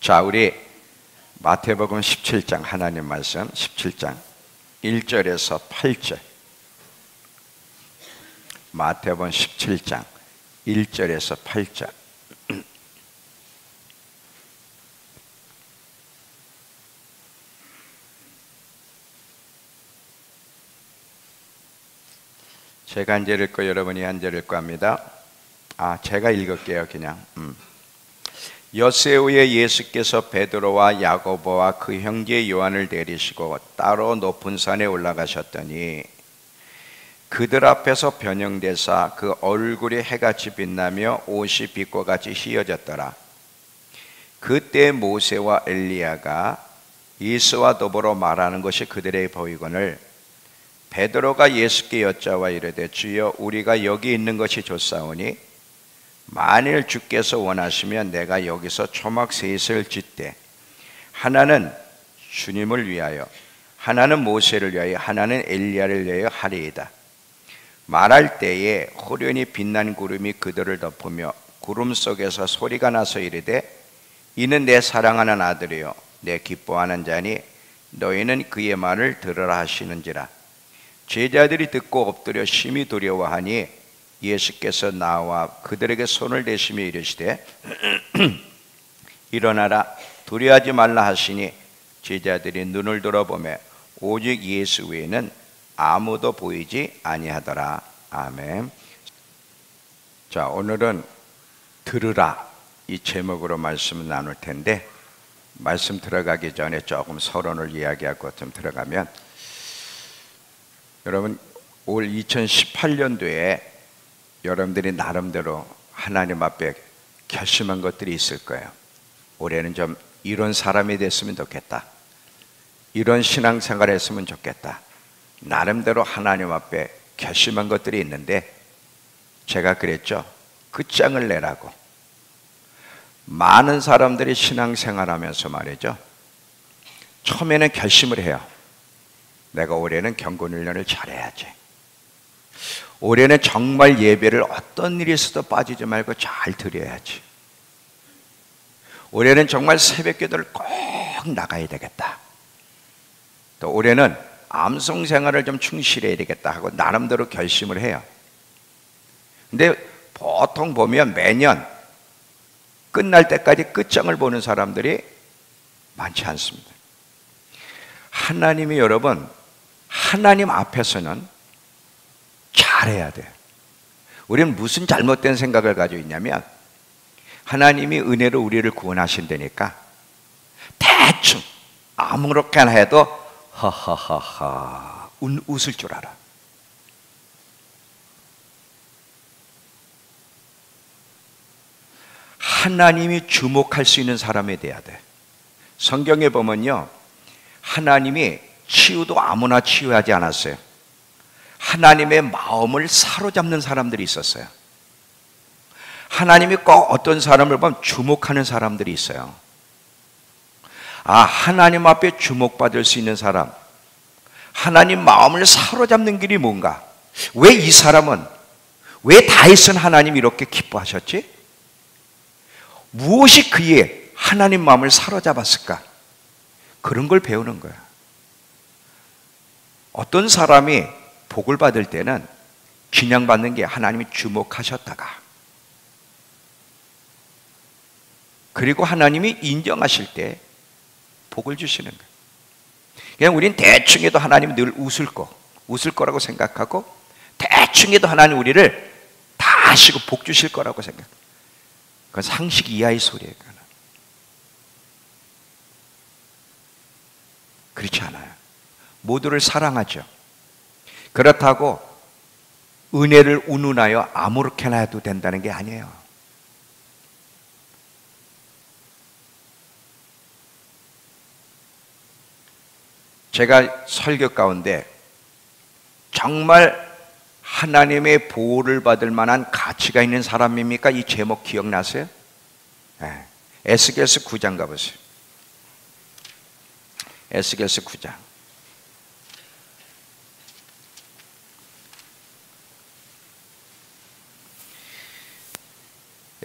자, 우리 마태복음 17장 하나님 말씀 17장 1절에서 8절. 마태복음 17장 1절에서 8절. 제가 한 절 읽고 여러분이 한 절 읽고 합니다. 제가 읽을게요. 그냥. 엿새 후에 예수께서 베드로와 야고보와 그 형제 요한을 데리시고 따로 높은 산에 올라가셨더니 그들 앞에서 변형되사 그 얼굴이 해같이 빛나며 옷이 빛과 같이 휘어졌더라. 그때 모세와 엘리야가 예수와 더불어 말하는 것이 그들에게 보이거늘 베드로가 예수께 여짜와 이르되 주여 우리가 여기 있는 것이 좋사오니 만일 주께서 원하시면 내가 여기서 초막 셋을 짓되 하나는 주님을 위하여 하나는 모세를 위하여 하나는 엘리야를 위하여 하리이다. 말할 때에 호련히 빛난 구름이 그들을 덮으며 구름 속에서 소리가 나서 이르되 이는 내 사랑하는 아들이요 내 기뻐하는 자니 너희는 그의 말을 들으라 하시는지라. 제자들이 듣고 엎드려 심히 두려워하니 예수께서 나와 그들에게 손을 대시며 이르시되 일어나라 두려워하지 말라 하시니 제자들이 눈을 들어보매 오직 예수 외에는 아무도 보이지 아니하더라. 아멘. 자, 오늘은 들으라 이 제목으로 말씀을 나눌 텐데 말씀 들어가기 전에 조금 서론을 이야기하고 좀 들어가면, 여러분 올 2018년도에 여러분들이 나름대로 하나님 앞에 결심한 것들이 있을 거예요. 올해는 좀 이런 사람이 됐으면 좋겠다, 이런 신앙생활 했으면 좋겠다, 나름대로 하나님 앞에 결심한 것들이 있는데 제가 그랬죠. 끝장을 내라고. 많은 사람들이 신앙생활 하면서 말이죠, 처음에는 결심을 해요. 내가 올해는 경건훈련을 잘해야지, 올해는 정말 예배를 어떤 일이 있어도 빠지지 말고 잘 드려야지, 올해는 정말 새벽기도를 꼭 나가야 되겠다, 또 올해는 암송생활을 좀 충실해야 되겠다 하고 나름대로 결심을 해요. 근데 보통 보면 매년 끝날 때까지 끝장을 보는 사람들이 많지 않습니다. 하나님이, 여러분, 하나님 앞에서는 잘해야 돼요. 우리는 무슨 잘못된 생각을 가지고 있냐면 하나님이 은혜로 우리를 구원하신다니까 대충 아무렇게나 해도 하하하하 웃을 줄 알아. 하나님이 주목할 수 있는 사람이 돼야 돼. 성경에 보면요, 하나님이 치유도 아무나 치유하지 않았어요. 하나님의 마음을 사로잡는 사람들이 있었어요. 하나님이 꼭 어떤 사람을 보면 주목하는 사람들이 있어요. 하나님 앞에 주목받을 수 있는 사람, 하나님 마음을 사로잡는 길이 뭔가? 왜 이 사람은, 왜 다윗은 하나님 이렇게 기뻐하셨지? 무엇이 그의 하나님 마음을 사로잡았을까? 그런 걸 배우는 거야. 어떤 사람이 복을 받을 때는 긴양받는 게 하나님이 주목하셨다가, 그리고 하나님이 인정하실 때 복을 주시는 거예요. 그냥 우린 대충 해도 하나님이 늘 웃을 거라고 생각하고, 대충 해도 하나님 우리를 다 아시고 복 주실 거라고 생각해요. 그건 상식 이하의 소리예요. 그렇지 않아요. 모두를 사랑하죠. 그렇다고 은혜를 운운하여 아무렇게나 해도 된다는 게 아니에요. 제가 설교 가운데 정말 하나님의 보호를 받을 만한 가치가 있는 사람입니까? 이 제목 기억나세요? 네. 에스겔서 9장 가보세요. 에스겔서 9장.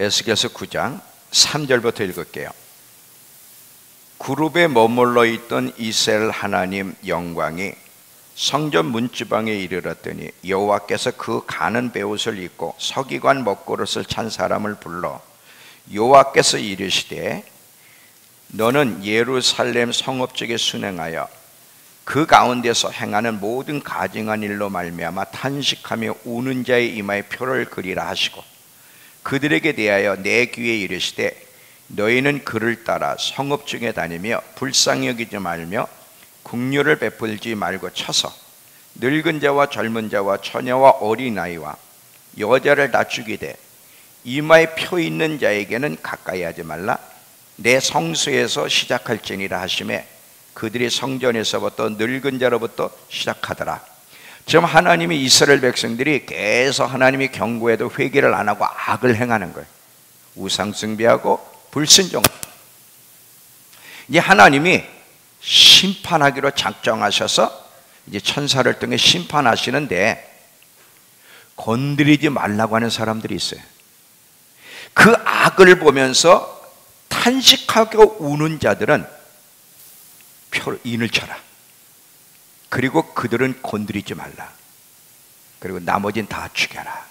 에스겔서 9장 3절부터 읽을게요. 그룹에 머물러 있던 이스라엘 하나님 영광이 성전 문지방에 이르렀더니 여호와께서 그 가는 베옷을 입고 서기관 먹그릇을 찬 사람을 불러 여호와께서 이르시되 너는 예루살렘 성읍쪽에 순행하여 그 가운데서 행하는 모든 가증한 일로 말미암아 탄식하며 우는 자의 이마에 표를 그리라 하시고 그들에게 대하여 내 귀에 이르시되 너희는 그를 따라 성읍중에 다니며 불쌍히 여기지 말며 긍휼을 베풀지 말고 쳐서 늙은 자와 젊은 자와 처녀와 어린아이와 여자를 다 죽이되 이마에 표 있는 자에게는 가까이 하지 말라. 내 성소에서 시작할지니라 하시매 그들이 성전에서부터 늙은 자로부터 시작하더라. 지금 하나님이 이스라엘 백성들이 계속 하나님이 경고해도 회개를 안 하고 악을 행하는 거예요. 우상 숭배하고 불순종. 이제 하나님이 심판하기로 작정하셔서 이제 천사를 통해 심판하시는데 건드리지 말라고 하는 사람들이 있어요. 그 악을 보면서 탄식하고 우는 자들은 인을 쳐라. 그리고 그들은 건드리지 말라. 그리고 나머지는 다 죽여라.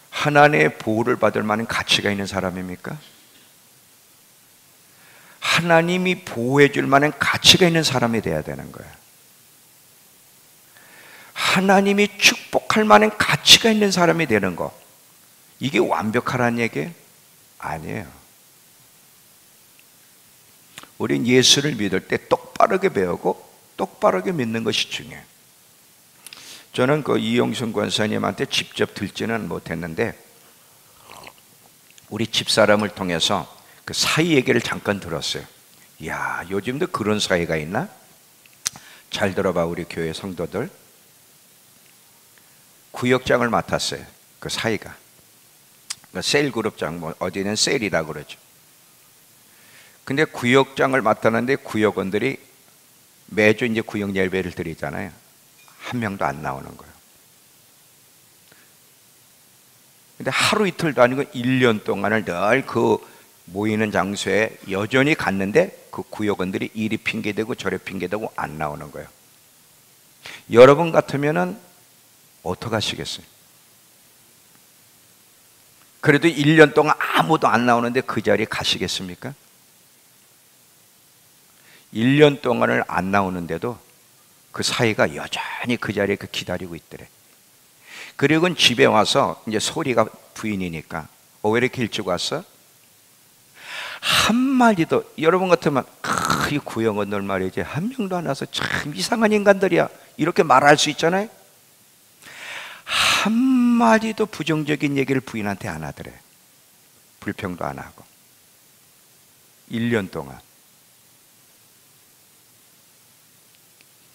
하나님의 보호를 받을 만한 가치가 있는 사람입니까? 하나님이 보호해 줄 만한 가치가 있는 사람이 돼야 되는 거예요. 하나님이 축복할 만한 가치가 있는 사람이 되는 거, 이게 완벽하라는 얘기예요? 아니에요. 우린 예수를 믿을 때 똑바르게 배우고 똑바르게 믿는 것이 중요해요. 저는 그 이용순 권사님한테 직접 듣지는 못했는데 우리 집사람을 통해서 그 사이 얘기를 잠깐 들었어요. 이야, 요즘도 그런 사이가 있나? 잘 들어봐, 우리 교회 성도들. 구역장을 맡았어요. 그 사이가. 그 셀그룹장, 뭐 어디는 셀이라고 그러죠. 근데 구역장을 맡았는데 구역원들이 매주 이제 구역 예배를 드리잖아요. 한 명도 안 나오는 거예요. 근데 하루 이틀도 아니고 1년 동안을 늘 그 모이는 장소에 여전히 갔는데 그 구역원들이 이리 핑계대고 저리 핑계대고 안 나오는 거예요. 여러분 같으면은 어떡하시겠어요? 그래도 1년 동안 아무도 안 나오는데 그 자리에 가시겠습니까? 1년 동안을 안 나오는데도 그 사이가 여전히 그 자리에 기다리고 있더래. 그리고 집에 와서 이제 소리가 부인이니까 왜 이렇게 일찍 왔어? 한마디도, 여러분 같으면 이 구역원들 말이지 한 명도 안 와서 참 이상한 인간들이야 이렇게 말할 수 있잖아요. 한마디도 부정적인 얘기를 부인한테 안 하더래. 불평도 안 하고 1년 동안.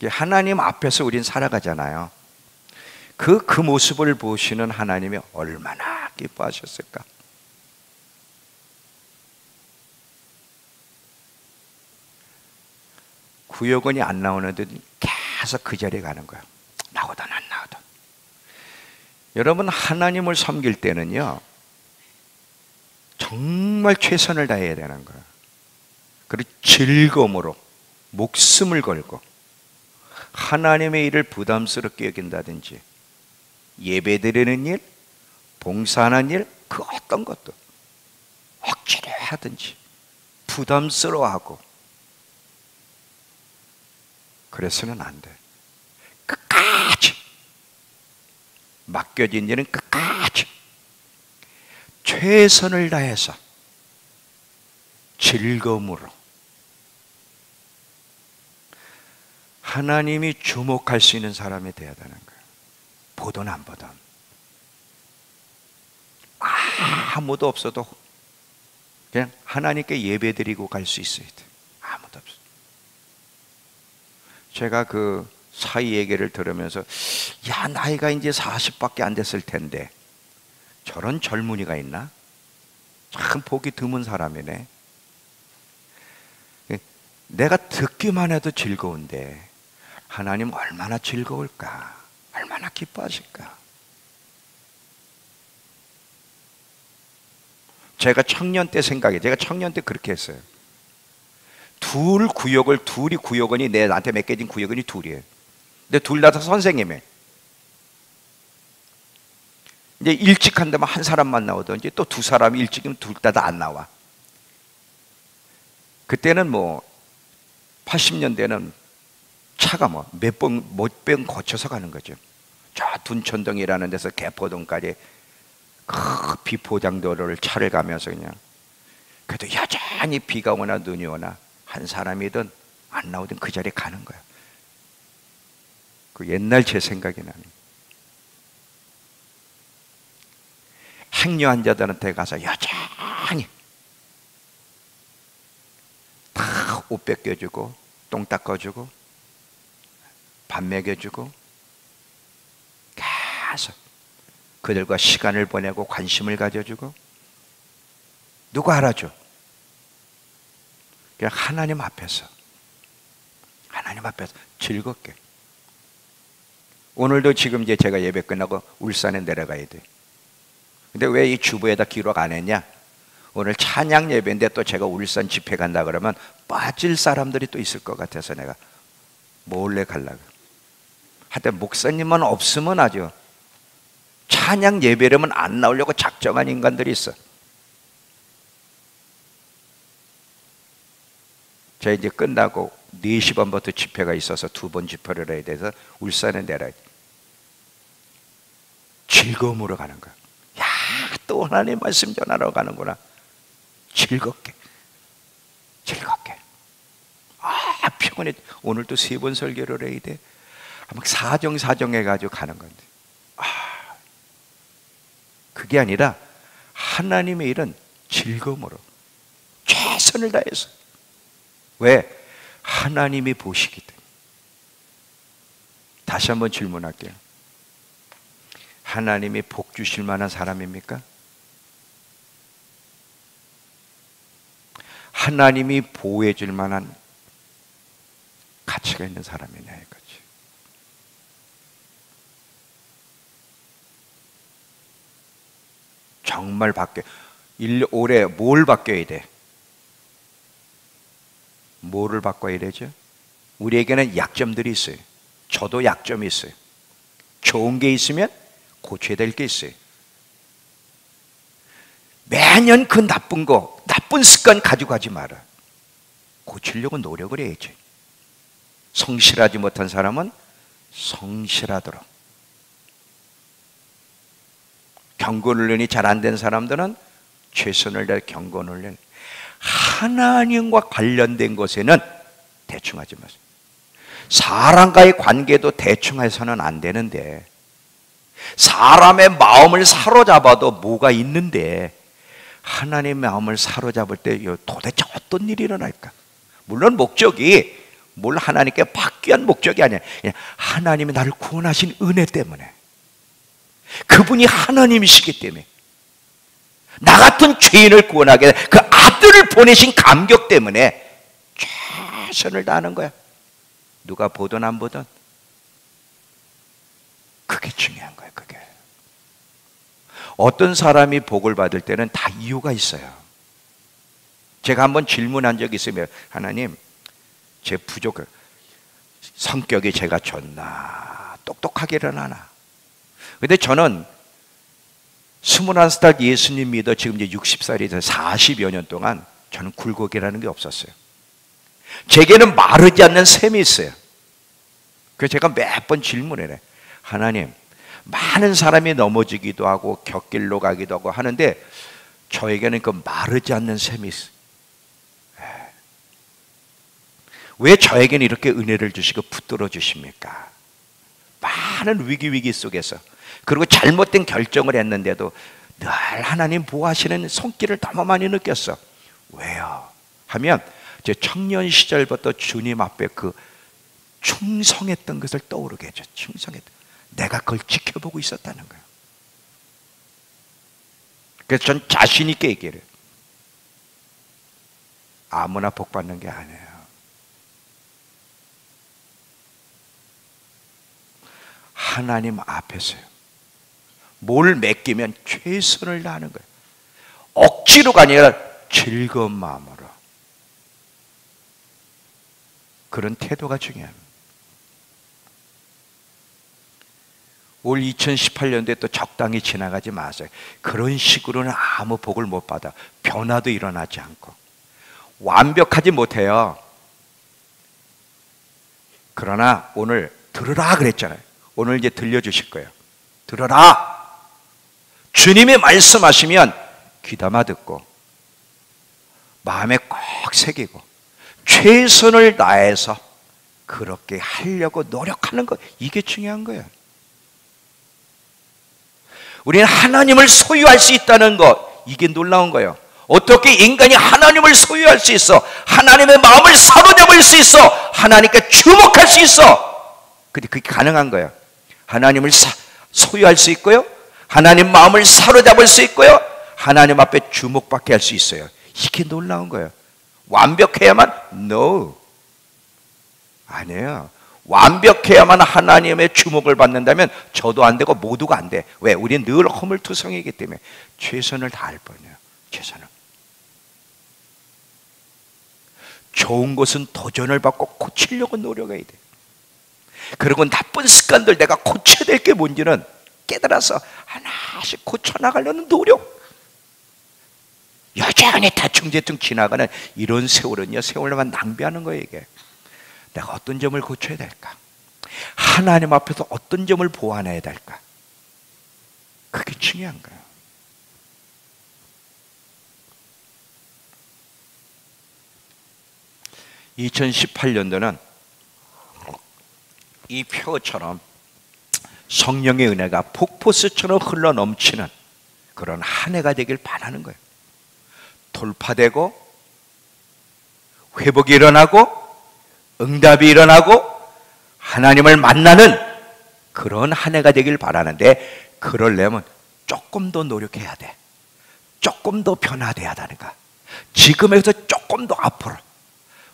하나님 앞에서 우린 살아가잖아요. 그 모습을 보시는 하나님이 얼마나 기뻐하셨을까. 구역원이 안 나오는데 계속 그 자리에 가는 거야. 나오든 안 나오든. 여러분, 하나님을 섬길 때는요 정말 최선을 다해야 되는 거야. 그리고 즐거움으로 목숨을 걸고 하나님의 일을 부담스럽게 여긴다든지 예배드리는 일, 봉사하는 일, 그 어떤 것도 억지로 하든지 부담스러워하고 그래서는 안 돼. 끝까지 맡겨진 일은 끝까지 최선을 다해서 즐거움으로 하나님이 주목할 수 있는 사람이 돼야 되는 거예요. 보든 안 보든. 아무도 없어도 그냥 하나님께 예배드리고 갈 수 있어야 돼. 아무도 없어. 제가 그 사이 얘기를 들으면서 야, 나이가 이제 40밖에 안 됐을 텐데 저런 젊은이가 있나? 참 보기 드문 사람이네. 내가 듣기만 해도 즐거운데 하나님 얼마나 즐거울까? 얼마나 기뻐하실까? 제가 청년 때 생각해. 제가 청년 때 그렇게 했어요. 둘이 구역원이 나한테 맡겨진 구역원이 둘이에요. 근데 둘 다 선생님이에요. 이제 일찍 한다면 한 사람만 나오든지 또 두 사람이 일찍이면 둘 다 안 나와. 그때는 뭐 80년대는 차가 뭐 몇 번 거쳐서 가는 거죠. 저 둔천동이라는 데서 개포동까지 그 비포장도로를 차를 가면서 그냥, 그래도 여전히 비가 오나 눈이 오나 한 사람이든 안 나오든 그 자리에 가는 거야. 그 옛날 제 생각이 나네. 행여 환자들한테 가서 여전히 다 옷 벗겨주고 똥 닦아주고 밥 먹여주고 계속 그들과 시간을 보내고 관심을 가져주고, 누가 알아줘? 그냥 하나님 앞에서 즐겁게. 오늘도 지금 이제 제가 예배 끝나고 울산에 내려가야 돼. 근데 왜 이 주보에다 기록 안 했냐? 오늘 찬양 예배인데 또 제가 울산 집회 간다 그러면 빠질 사람들이 또 있을 것 같아서 내가 몰래 가려고. 하여튼 목사님만 없으면 아주 찬양 예배라면 안 나오려고 작정한 인간들이 있어. 제가 이제 끝나고 4시 반부터 집회가 있어서 2번 집회를 해야 돼서 울산에 내려야 돼. 즐거움으로 가는 거야. 야, 또 하나님 말씀 전하러 가는구나. 즐겁게. 아, 평온해. 오늘도 3번 설교를 해야 돼. 막 사정해가지고 가는 건데. 그게 아니라 하나님의 일은 즐거움으로 최선을 다해서. 왜? 하나님이 보시기 때문에. 다시 한번 질문할게요. 하나님이 복 주실 만한 사람입니까? 하나님이 보호해 줄 만한 가치가 있는 사람이냐 이거지. 정말 올해 뭘 바뀌어야 돼? 뭐를 바꿔야 되죠? 우리에게는 약점들이 있어요. 저도 약점이 있어요. 좋은 게 있으면 고쳐야 될 게 있어요. 매년 그 나쁜 습관 가지고 가지 마라. 고치려고 노력을 해야지. 성실하지 못한 사람은 성실하도록, 경건훈련이 잘 안 된 사람들은 최선을 다해 경건훈련. 하나님과 관련된 것에는 대충 하지 마세요. 사람과의 관계도 대충 해서는 안 되는데, 사람의 마음을 사로잡아도 뭐가 있는데, 하나님의 마음을 사로잡을 때 도대체 어떤 일이 일어날까? 물론 목적이 뭘 하나님께 받기 위한 목적이 아니야. 그냥 하나님이 나를 구원하신 은혜 때문에, 그분이 하나님이시기 때문에, 나 같은 죄인을 구원하게 그 아들을 보내신 감격 때문에 최선을 다하는 거야. 누가 보든 안 보든 그게 중요한 거야. 그게. 어떤 사람이 복을 받을 때는 다 이유가 있어요. 제가 한번 질문한 적이 있으면, 하나님, 제 부족을, 성격이 제가 좋나, 똑똑하기는 하나. 근데 저는 21살 예수님 믿어 지금 이제 60살이 돼서 40여 년 동안 저는 굴곡이라는 게 없었어요. 제게는 마르지 않는 샘이 있어요. 그래서 제가 몇 번 질문을 해. 하나님, 많은 사람이 넘어지기도 하고 곁길로 가기도 하고 하는데 저에게는 그 마르지 않는 샘이 있어요. 왜 저에게는 이렇게 은혜를 주시고 붙들어 주십니까? 많은 위기 속에서, 그리고 잘못된 결정을 했는데도 늘 하나님 보호하시는 손길을 너무 많이 느꼈어. 왜요? 하면 제 청년 시절부터 주님 앞에 그 충성했던 것을 떠오르게 해줘. 충성했던. 내가 그걸 지켜보고 있었다는 거예요. 그래서 전 자신 있게 얘기를 해요. 아무나 복 받는 게 아니에요. 하나님 앞에서요. 뭘 맡기면 최선을 다하는 거예요. 억지로가 아니라 즐거운 마음으로. 그런 태도가 중요합니다. 올 2018년도에 또 적당히 지나가지 마세요. 그런 식으로는 아무 복을 못 받아. 변화도 일어나지 않고. 완벽하지 못해요. 그러나 오늘 들으라 그랬잖아요. 오늘 이제 들려주실 거예요. 들어라. 주님이 말씀하시면 귀담아 듣고 마음에 꼭 새기고 최선을 다해서 그렇게 하려고 노력하는 것, 이게 중요한 거예요. 우리는 하나님을 소유할 수 있다는 것, 이게 놀라운 거예요. 어떻게 인간이 하나님을 소유할 수 있어? 하나님의 마음을 사로잡을 수 있어? 하나님께 주목할 수 있어? 근데 그게 가능한 거예요. 하나님을 소유할 수 있고요, 하나님 마음을 사로잡을 수 있고요, 하나님 앞에 주목받게 할 수 있어요. 이게 놀라운 거예요. 완벽해야만? No, 아니에요. 완벽해야만 하나님의 주목을 받는다면 저도 안 되고 모두가 안 돼. 왜? 우리는 늘 허물투성이기 때문에 최선을 다할 뿐이에요. 최선을. 좋은 것은 도전을 받고 고치려고 노력해야 돼. 그리고 나쁜 습관들 내가 고쳐야 될 게 뭔지는 깨달아서 하나씩 고쳐나가려는 노력. 여전히 대충대충 지나가는 이런 세월은요, 세월만 낭비하는 거예요. 이게 내가 어떤 점을 고쳐야 될까? 하나님 앞에서 어떤 점을 보완해야 될까? 그게 중요한 거예요. (2018년도는) 이 표처럼 성령의 은혜가 폭포수처럼 흘러 넘치는 그런 한 해가 되길 바라는 거예요. 돌파되고 회복이 일어나고 응답이 일어나고 하나님을 만나는 그런 한 해가 되길 바라는데, 그러려면 조금 더 노력해야 돼. 조금 더 변화돼야 하다니까. 지금에서 조금 더 앞으로.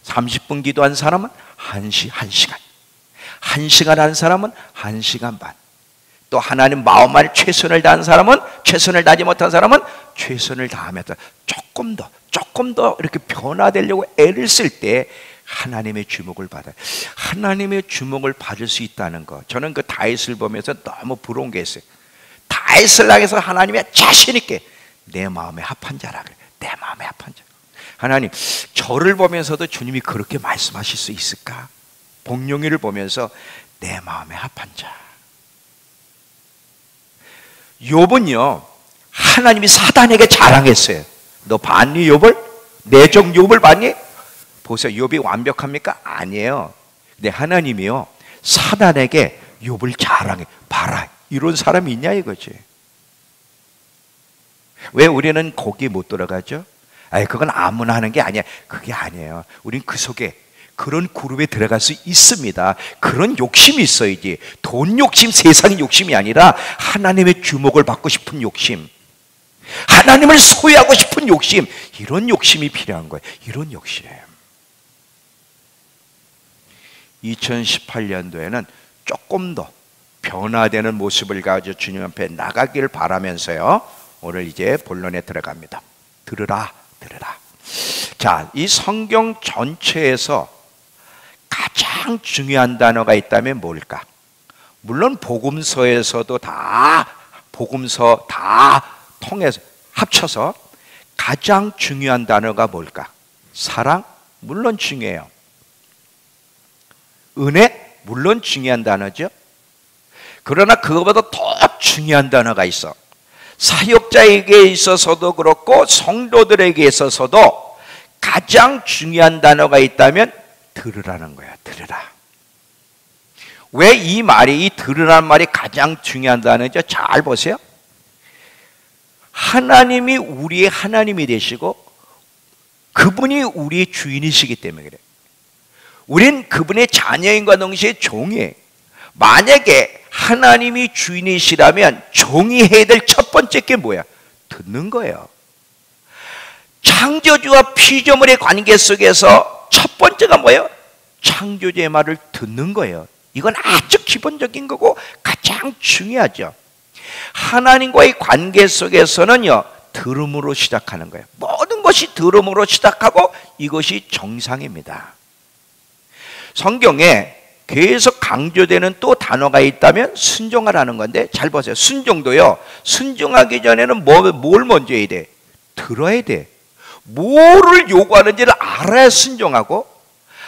30분 기도한 사람은 1시간, 1시간 한 사람은 1시간 반. 또 하나님 마음만에 최선을 다한 사람은, 최선을 다하지 못한 사람은 최선을 다하면서 조금 더 이렇게 변화되려고 애를 쓸 때 하나님의 주목을 받아요. 하나님의 주목을 받을 수 있다는 거, 저는 그 다윗을 보면서 너무 부러운 게 있어요. 다윗을 향해서 하나님이 자신 있게 내 마음에 합한 자라 그래요. 내 마음에 합한 자. 하나님, 저를 보면서도 주님이 그렇게 말씀하실 수 있을까? 복룡이를 보면서 내 마음에 합한 자. 욥은요, 하나님이 사단에게 자랑했어요. 너 봤니 욥을? 내적 욥을 봤니? 보세요. 욥이 완벽합니까? 아니에요. 근데 하나님이요, 사단에게 욥을 자랑해. 봐라, 이런 사람이 있냐 이거지. 왜 우리는 거기에 못 들어가죠? 아니, 그건 아무나 하는 게 아니야. 그게 아니에요. 우린 그 속에 그런 그룹에 들어갈 수 있습니다. 그런 욕심이 있어야지. 돈 욕심, 세상의 욕심이 아니라 하나님의 주목을 받고 싶은 욕심, 하나님을 소유하고 싶은 욕심, 이런 욕심이 필요한 거예요. 이런 욕심. 2018년도에는 조금 더 변화되는 모습을 가지고 주님 앞에 나가기를 바라면서요, 오늘 이제 본론에 들어갑니다. 들으라. 자, 이 성경 전체에서 가장 중요한 단어가 있다면 뭘까? 물론 복음서에서도 복음서 다 통해서 합쳐서 가장 중요한 단어가 뭘까? 사랑? 물론 중요해요. 은혜? 물론 중요한 단어죠. 그러나 그거보다 더 중요한 단어가 있어. 사역자에게 있어서도 그렇고 성도들에게 있어서도 가장 중요한 단어가 있다면 들으라는 거야. 들으라. 왜 이 말이, 이 들으라는 말이 가장 중요한 단어죠? 잘 보세요. 하나님이 우리의 하나님이 되시고 그분이 우리의 주인이시기 때문에 그래. 우린 그분의 자녀인과 동시에 종이에요. 만약에 하나님이 주인이시라면 종이 해야 될 첫 번째 게 뭐야? 듣는 거예요. 창조주와 피조물의 관계 속에서 첫 번째가 뭐예요? 창조주의 말을 듣는 거예요. 이건 아주 기본적인 거고 가장 중요하죠. 하나님과의 관계 속에서는요, 들음으로 시작하는 거예요. 모든 것이 들음으로 시작하고 이것이 정상입니다. 성경에 계속 강조되는 또 단어가 있다면 순종하라는 건데, 잘 보세요. 순종도요, 순종하기 전에는 뭘 먼저 해야 돼? 들어야 돼. 뭐를 요구하는지를 알아야 순종하고,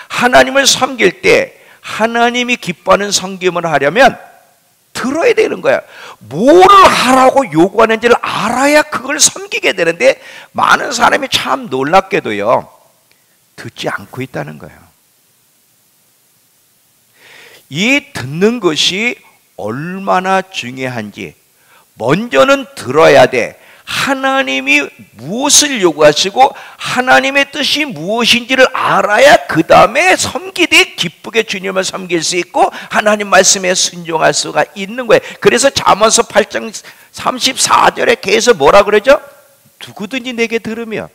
하나님을 섬길 때 하나님이 기뻐하는 섬김을 하려면 들어야 되는 거야. 뭐를 하라고 요구하는지를 알아야 그걸 섬기게 되는데, 많은 사람이 참 놀랍게도요, 듣지 않고 있다는 거예요. 이 듣는 것이 얼마나 중요한지 먼저는 들어야 돼. 하나님이 무엇을 요구하시고 하나님의 뜻이 무엇인지를 알아야 그 다음에 섬기되 기쁘게 주님을 섬길 수 있고 하나님 말씀에 순종할 수가 있는 거예요. 그래서 잠언서 8장 34절에 계속 뭐라 그러죠? 누구든지 내게 들으며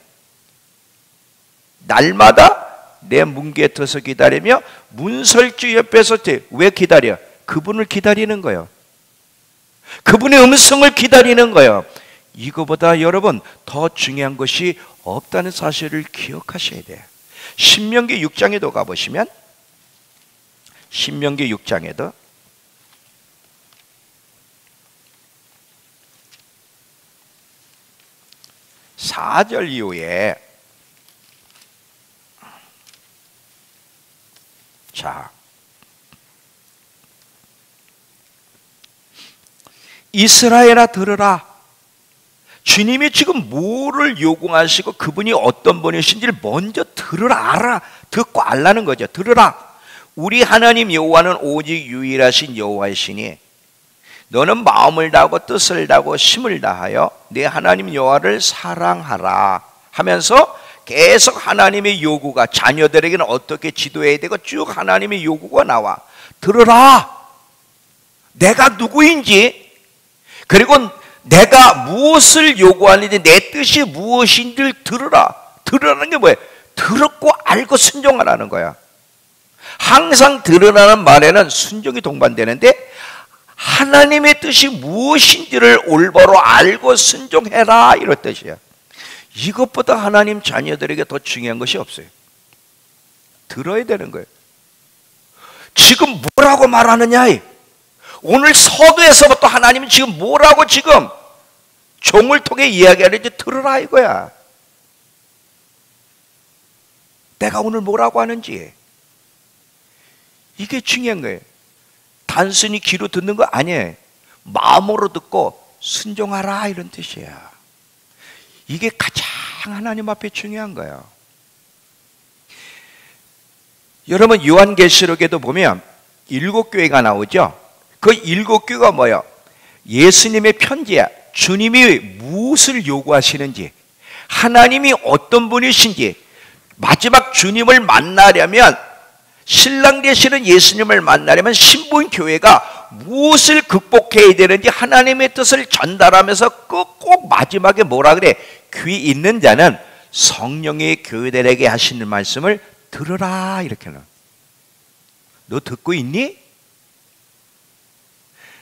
날마다 내 문 곁에서 기다리며 문설주 옆에서 왜 기다려? 그분을 기다리는 거예요. 그분의 음성을 기다리는 거예요. 이거보다 여러분 더 중요한 것이 없다는 사실을 기억하셔야 돼요. 신명기 6장에도 가보시면, 신명기 6장에도 (4절) 이후에, 자, 이스라엘아 들으라. 주님이 지금 뭐를 요구하시고 그분이 어떤 분이신지를 먼저 들으라, 알아. 듣고 알라는 거죠. 들으라. 우리 하나님 여호와는 오직 유일하신 여호와이시니 너는 마음을 다하고 뜻을 다하고 힘을 다하여 네 하나님 여호와를 사랑하라 하면서 계속 하나님의 요구가, 자녀들에게는 어떻게 지도해야 되고 쭉 하나님의 요구가 나와. 들으라. 내가 누구인지, 그리고 내가 무엇을 요구하는지, 내 뜻이 무엇인지를 들으라. 들으라는 게 뭐예요? 들었고 알고 순종하라는 거야. 항상 들으라는 말에는 순종이 동반되는데, 하나님의 뜻이 무엇인지를 올바로 알고 순종해라, 이런 뜻이야. 이것보다 하나님 자녀들에게 더 중요한 것이 없어요. 들어야 되는 거예요. 지금 뭐라고 말하느냐? 오늘 서두에서부터 하나님은 지금 뭐라고 지금 종을 통해 이야기하는지 들으라 이거야. 내가 오늘 뭐라고 하는지. 이게 중요한 거예요. 단순히 귀로 듣는 거 아니에요. 마음으로 듣고 순종하라, 이런 뜻이야. 이게 가장 하나님 앞에 중요한 거예요. 여러분, 요한계시록에도 보면 7교회가 나오죠. 그 7교회가 뭐예요? 예수님의 편지야. 주님이 무엇을 요구하시는지, 하나님이 어떤 분이신지, 마지막 주님을 만나려면, 신랑 되시는 예수님을 만나려면 신부인 교회가 무엇을 극복해야 되는지 하나님의 뜻을 전달하면서 꼭 마지막에 뭐라 그래? 귀 있는 자는 성령의 교회들에게 하시는 말씀을 들으라, 이렇게는. 너 듣고 있니?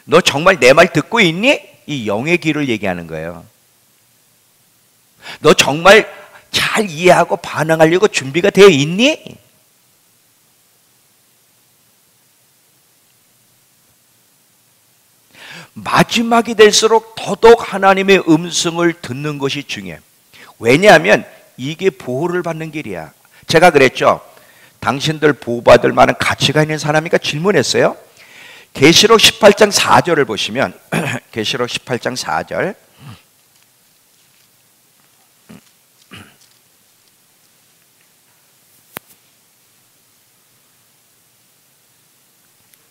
너 정말 내 말 듣고 있니? 이 영의 귀를 얘기하는 거예요. 너 정말 잘 이해하고 반응하려고 준비가 되어 있니? 마지막이 될수록 더더욱 하나님의 음성을 듣는 것이 중요해요. 왜냐하면 이게 보호를 받는 길이야. 제가 그랬죠. 당신들 보호받을 만한 가치가 있는 사람이니까 질문했어요. 계시록 18장 4절을 보시면, 계시록 18장 4절,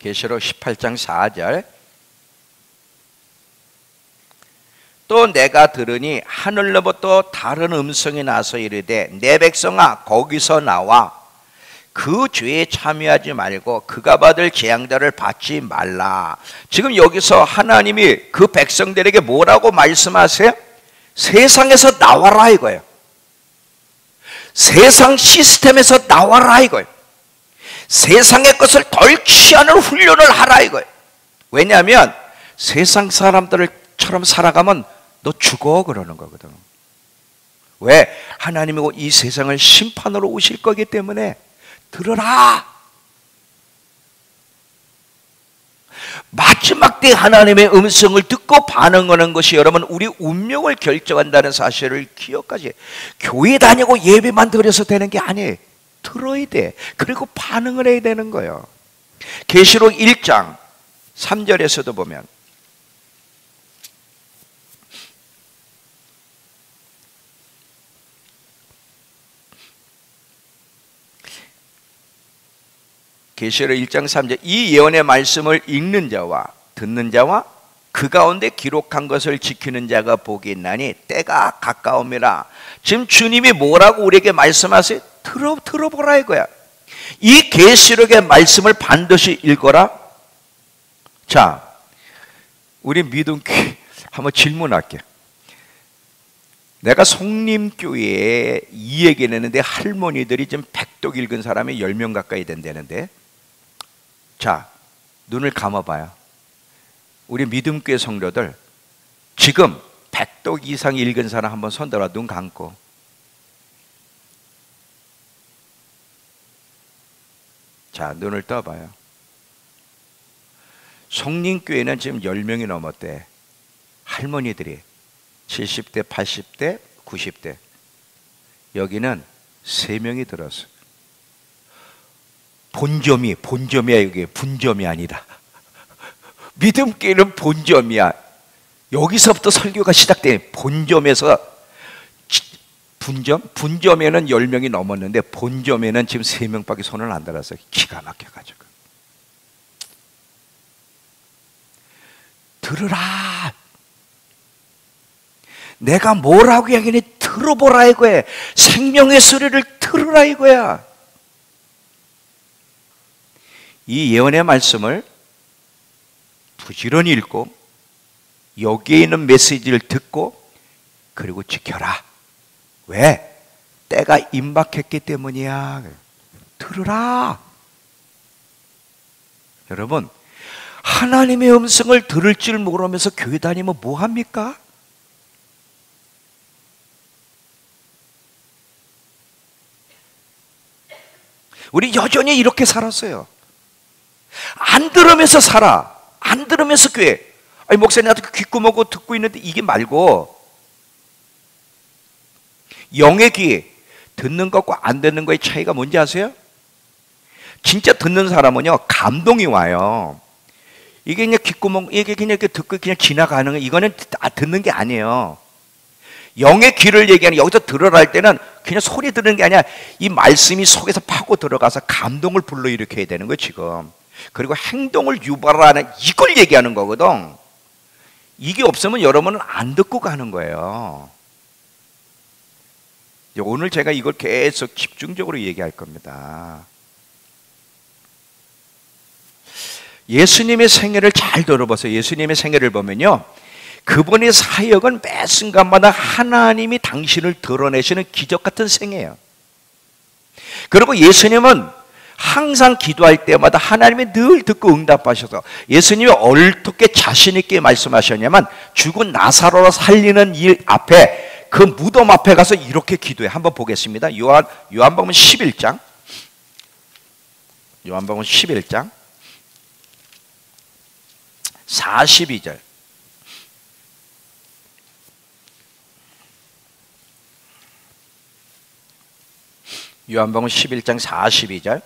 계시록 18장 4절, 또 내가 들으니 하늘로부터 다른 음성이 나서 이르되 내 백성아 거기서 나와 그 죄에 참여하지 말고 그가 받을 재앙들을 받지 말라. 지금 여기서 하나님이 그 백성들에게 뭐라고 말씀하세요? 세상에서 나와라 이거예요. 세상 시스템에서 나와라 이거예요. 세상의 것을 덜 취하는 훈련을 하라 이거예요. 왜냐하면 세상 사람들처럼 살아가면 너 죽어, 그러는 거거든. 왜? 하나님이 이 세상을 심판으로 오실 거기 때문에 들으라. 마지막 때 하나님의 음성을 듣고 반응하는 것이 여러분 우리 운명을 결정한다는 사실을 기억하지. 교회 다니고 예배만 드려서 되는 게 아니에요. 들어야 돼. 그리고 반응을 해야 되는 거예요. 계시록 1장 3절에서도 보면 계시록 1장 3절 이 예언의 말씀을 읽는 자와 듣는 자와 그 가운데 기록한 것을 지키는 자가 복이 있나니 때가 가까움이라. 지금 주님이 뭐라고 우리에게 말씀하세요? 들어보라 이거야. 이 계시록의 말씀을 반드시 읽어라. 자, 우리 믿음교회 한번 질문할게요. 내가 성림교회에 이 얘기를 했는데 할머니들이 지금 백독 읽은 사람이 10명 가까이 된다는데, 자, 눈을 감아봐요. 우리 믿음교회 성도들 지금 백독 이상 읽은 사람 한번 손 들어. 눈 감고. 자, 눈을 떠봐요. 성림교회는 지금 10명이 넘었대. 할머니들이 70대, 80대, 90대. 여기는 3명이 들었어. 본점이야. 이게 분점이 아니라. 믿음교회는 본점이야. 여기서부터 설교가 시작돼. 본점에서 분점에는 10명이 넘었는데 본점에는 지금 3명밖에 손을 안 들었어요. 기가 막혀가지고. 들으라. 내가 뭐라고 이야기하니 들어보라 이거야. 생명의 소리를 들으라 이거야. 이 예언의 말씀을 부지런히 읽고 여기에 있는 메시지를 듣고 그리고 지켜라. 왜? 때가 임박했기 때문이야. 들으라. 여러분, 하나님의 음성을 들을 줄 모르면서 교회 다니면 뭐합니까? 우리 여전히 이렇게 살았어요. 안 들으면서 살아. 안 들으면서 교회. 아니, 목사님한테 귓구멍고 듣고 있는데 이게 말고 영의 귀, 듣는 것과 안 듣는 것의 차이가 뭔지 아세요? 진짜 듣는 사람은요, 감동이 와요. 이게 그냥 귓구멍, 이게 그냥 이렇게 듣고 그냥 지나가는 거, 이거는 듣는 게 아니에요. 영의 귀를 얘기하는, 여기서 들으라 할 때는 그냥 소리 들은 게 아니라 이 말씀이 속에서 파고 들어가서 감동을 불러일으켜야 되는 거예요, 지금. 그리고 행동을 유발하는, 이걸 얘기하는 거거든. 이게 없으면 여러분은 안 듣고 가는 거예요. 오늘 제가 이걸 계속 집중적으로 얘기할 겁니다. 예수님의 생애를 잘 들어보세요. 예수님의 생애를 보면요, 그분의 사역은 매 순간마다 하나님이 당신을 드러내시는 기적 같은 생애예요. 그리고 예수님은 항상 기도할 때마다 하나님이 늘 듣고 응답하셔서, 예수님이 어떻게 자신 있게 말씀하셨냐면 죽은 나사로를 살리는 일 앞에, 그 무덤 앞에 가서 이렇게 기도해. 한번 보겠습니다. 요한복음 11장. 요한복음 11장 42절. 요한복음 11장 42절.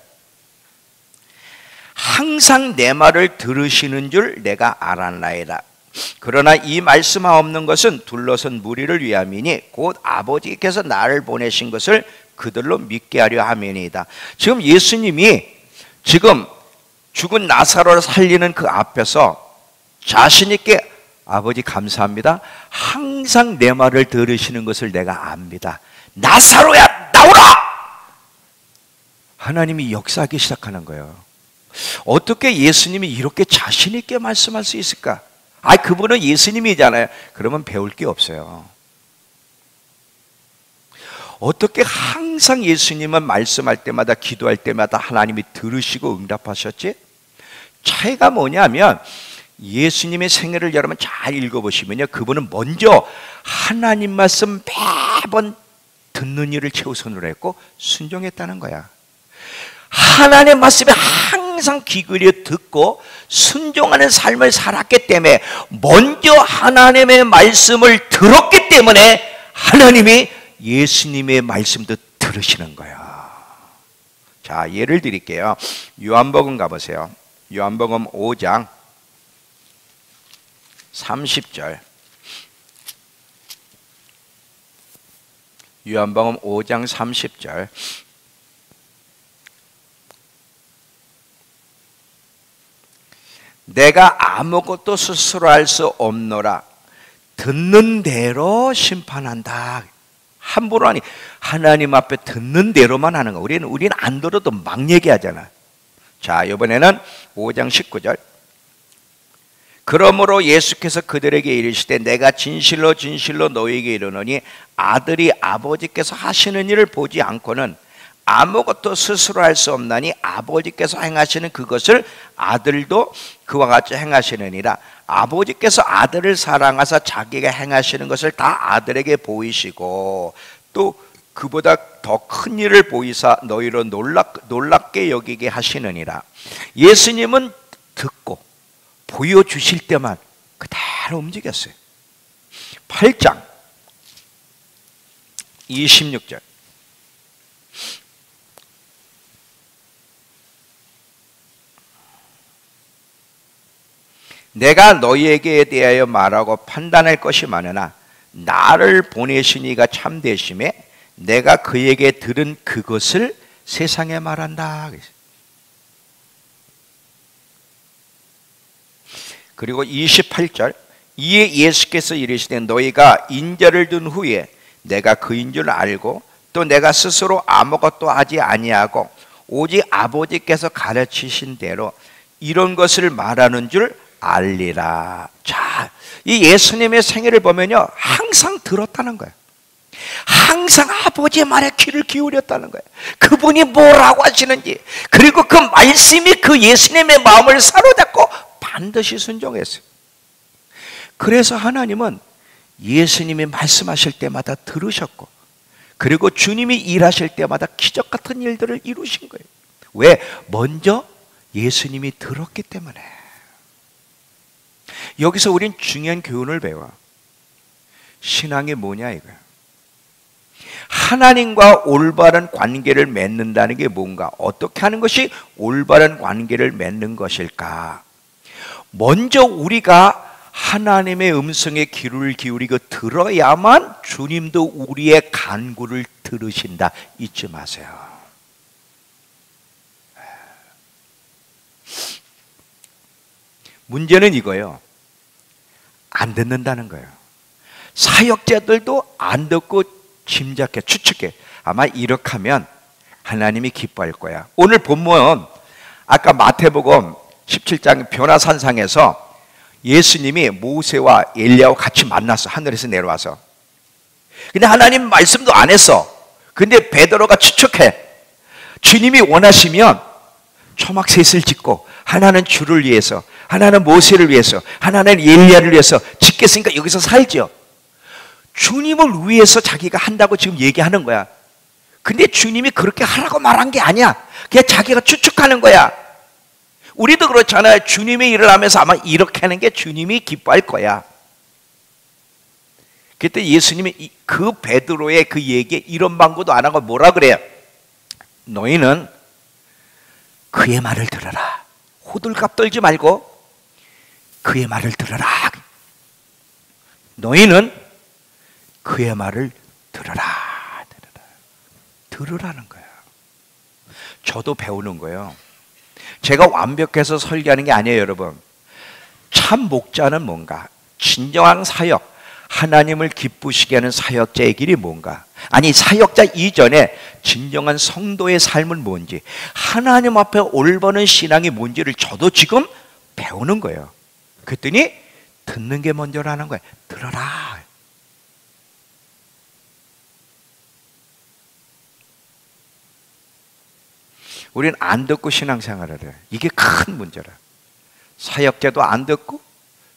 항상 내 말을 들으시는 줄 내가 알았나이다. 그러나 이 말씀하옵는 것은 둘러선 무리를 위함이니 곧 아버지께서 나를 보내신 것을 그들로 믿게 하려 함이니이다. 지금 예수님이 지금 죽은 나사로를 살리는 그 앞에서 자신 있게, 아버지 감사합니다. 항상 내 말을 들으시는 것을 내가 압니다. 나사로야 나오라! 하나님이 역사하기 시작하는 거예요. 어떻게 예수님이 이렇게 자신 있게 말씀할 수 있을까? 그분은 예수님이잖아요. 그러면 배울 게 없어요. 어떻게 항상 예수님은 말씀할 때마다, 기도할 때마다 하나님이 들으시고 응답하셨지? 차이가 뭐냐면, 예수님의 생애를 여러분 잘 읽어보시면요, 그분은 먼저 하나님 말씀 매번 듣는 일을 최우선으로 했고 순종했다는 거야. 하나님의 말씀에 항상 귀 기울여 듣고 순종하는 삶을 살았기 때문에, 먼저 하나님의 말씀을 들었기 때문에 하나님이 예수님의 말씀도 들으시는 거야. 자, 예를 드릴게요. 요한복음 가보세요. 요한복음 5장 30절. 요한복음 5장 30절. 내가 아무것도 스스로 할 수 없노라. 듣는 대로 심판한다. 함부로 하니, 하나님 앞에 듣는 대로만 하는 거. 우리는 안 들어도 막 얘기하잖아. 자, 이번에는 5장 19절. 그러므로 예수께서 그들에게 이르시되 내가 진실로 진실로 너희에게 이르노니 아들이 아버지께서 하시는 일을 보지 않고는 아무것도 스스로 할 수 없나니 아버지께서 행하시는 그것을 아들도 그와 같이 행하시느니라. 아버지께서 아들을 사랑하사 자기가 행하시는 것을 다 아들에게 보이시고 또 그보다 더 큰 일을 보이사 너희로 놀랍게 여기게 하시느니라. 예수님은 듣고 보여주실 때만 그대로 움직였어요. 8장 26절. 내가 너희에게 대하여 말하고 판단할 것이 많으나 나를 보내신 이가 참되심에 내가 그에게 들은 그것을 세상에 말한다. 그리고 28절. 이에 예수께서 이르시되 너희가 인자를 둔 후에 내가 그인 줄 알고 또 내가 스스로 아무것도 하지 아니하고 오직 아버지께서 가르치신 대로 이런 것을 말하는 줄 알리라. 자, 이 예수님의 생애를 보면요, 항상 들었다는 거예요. 항상 아버지의 말에 귀를 기울였다는 거예요. 그분이 뭐라고 하시는지, 그리고 그 말씀이 그 예수님의 마음을 사로잡고 반드시 순종했어요. 그래서 하나님은 예수님이 말씀하실 때마다 들으셨고, 그리고 주님이 일하실 때마다 기적 같은 일들을 이루신 거예요. 왜? 먼저 예수님이 들었기 때문에. 여기서 우린 중요한 교훈을 배워. 신앙이 뭐냐 이거야. 하나님과 올바른 관계를 맺는다는 게 뭔가, 어떻게 하는 것이 올바른 관계를 맺는 것일까? 먼저 우리가 하나님의 음성에 귀를 기울이고 들어야만 주님도 우리의 간구를 들으신다. 잊지 마세요. 문제는 이거예요. 안 듣는다는 거예요. 사역자들도 안 듣고 짐작해, 추측해. 아마 이렇게 하면 하나님이 기뻐할 거야. 오늘 본문 아까 마태복음 17장 변화산상에서 예수님이 모세와 엘리야와 같이 만났어. 하늘에서 내려와서. 근데 하나님 말씀도 안 했어. 근데 베드로가 추측해. 주님이 원하시면 초막셋을 짓고, 하나는 주를 위해서, 하나는 모세를 위해서, 하나는 엘리야를 위해서 짓겠으니까 여기서 살죠. 주님을 위해서 자기가 한다고 지금 얘기하는 거야. 근데 주님이 그렇게 하라고 말한 게 아니야. 그냥 자기가 추측하는 거야. 우리도 그렇잖아요. 주님의 일을 하면서 아마 이렇게 하는 게 주님이 기뻐할 거야. 그때 예수님이 그 베드로의 그 얘기에 이런 방구도 안 하고 뭐라 그래요? 너희는 그의 말을 들어라. 호들갑 떨지 말고 그의 말을 들어라. 너희는 그의 말을 들어라. 들으라는 거야. 저도 배우는 거예요. 제가 완벽해서 설교하는 게 아니에요, 여러분. 참 목자는 뭔가? 진정한 사역, 하나님을 기쁘시게 하는 사역자의 길이 뭔가? 아니, 사역자 이전에 진정한 성도의 삶은 뭔지, 하나님 앞에 올바른 신앙이 뭔지를 저도 지금 배우는 거예요. 그랬더니 듣는 게 먼저라는 거예요. 들어라. 우리는 안 듣고 신앙생활을 해요. 이게 큰 문제라. 사역자도 안 듣고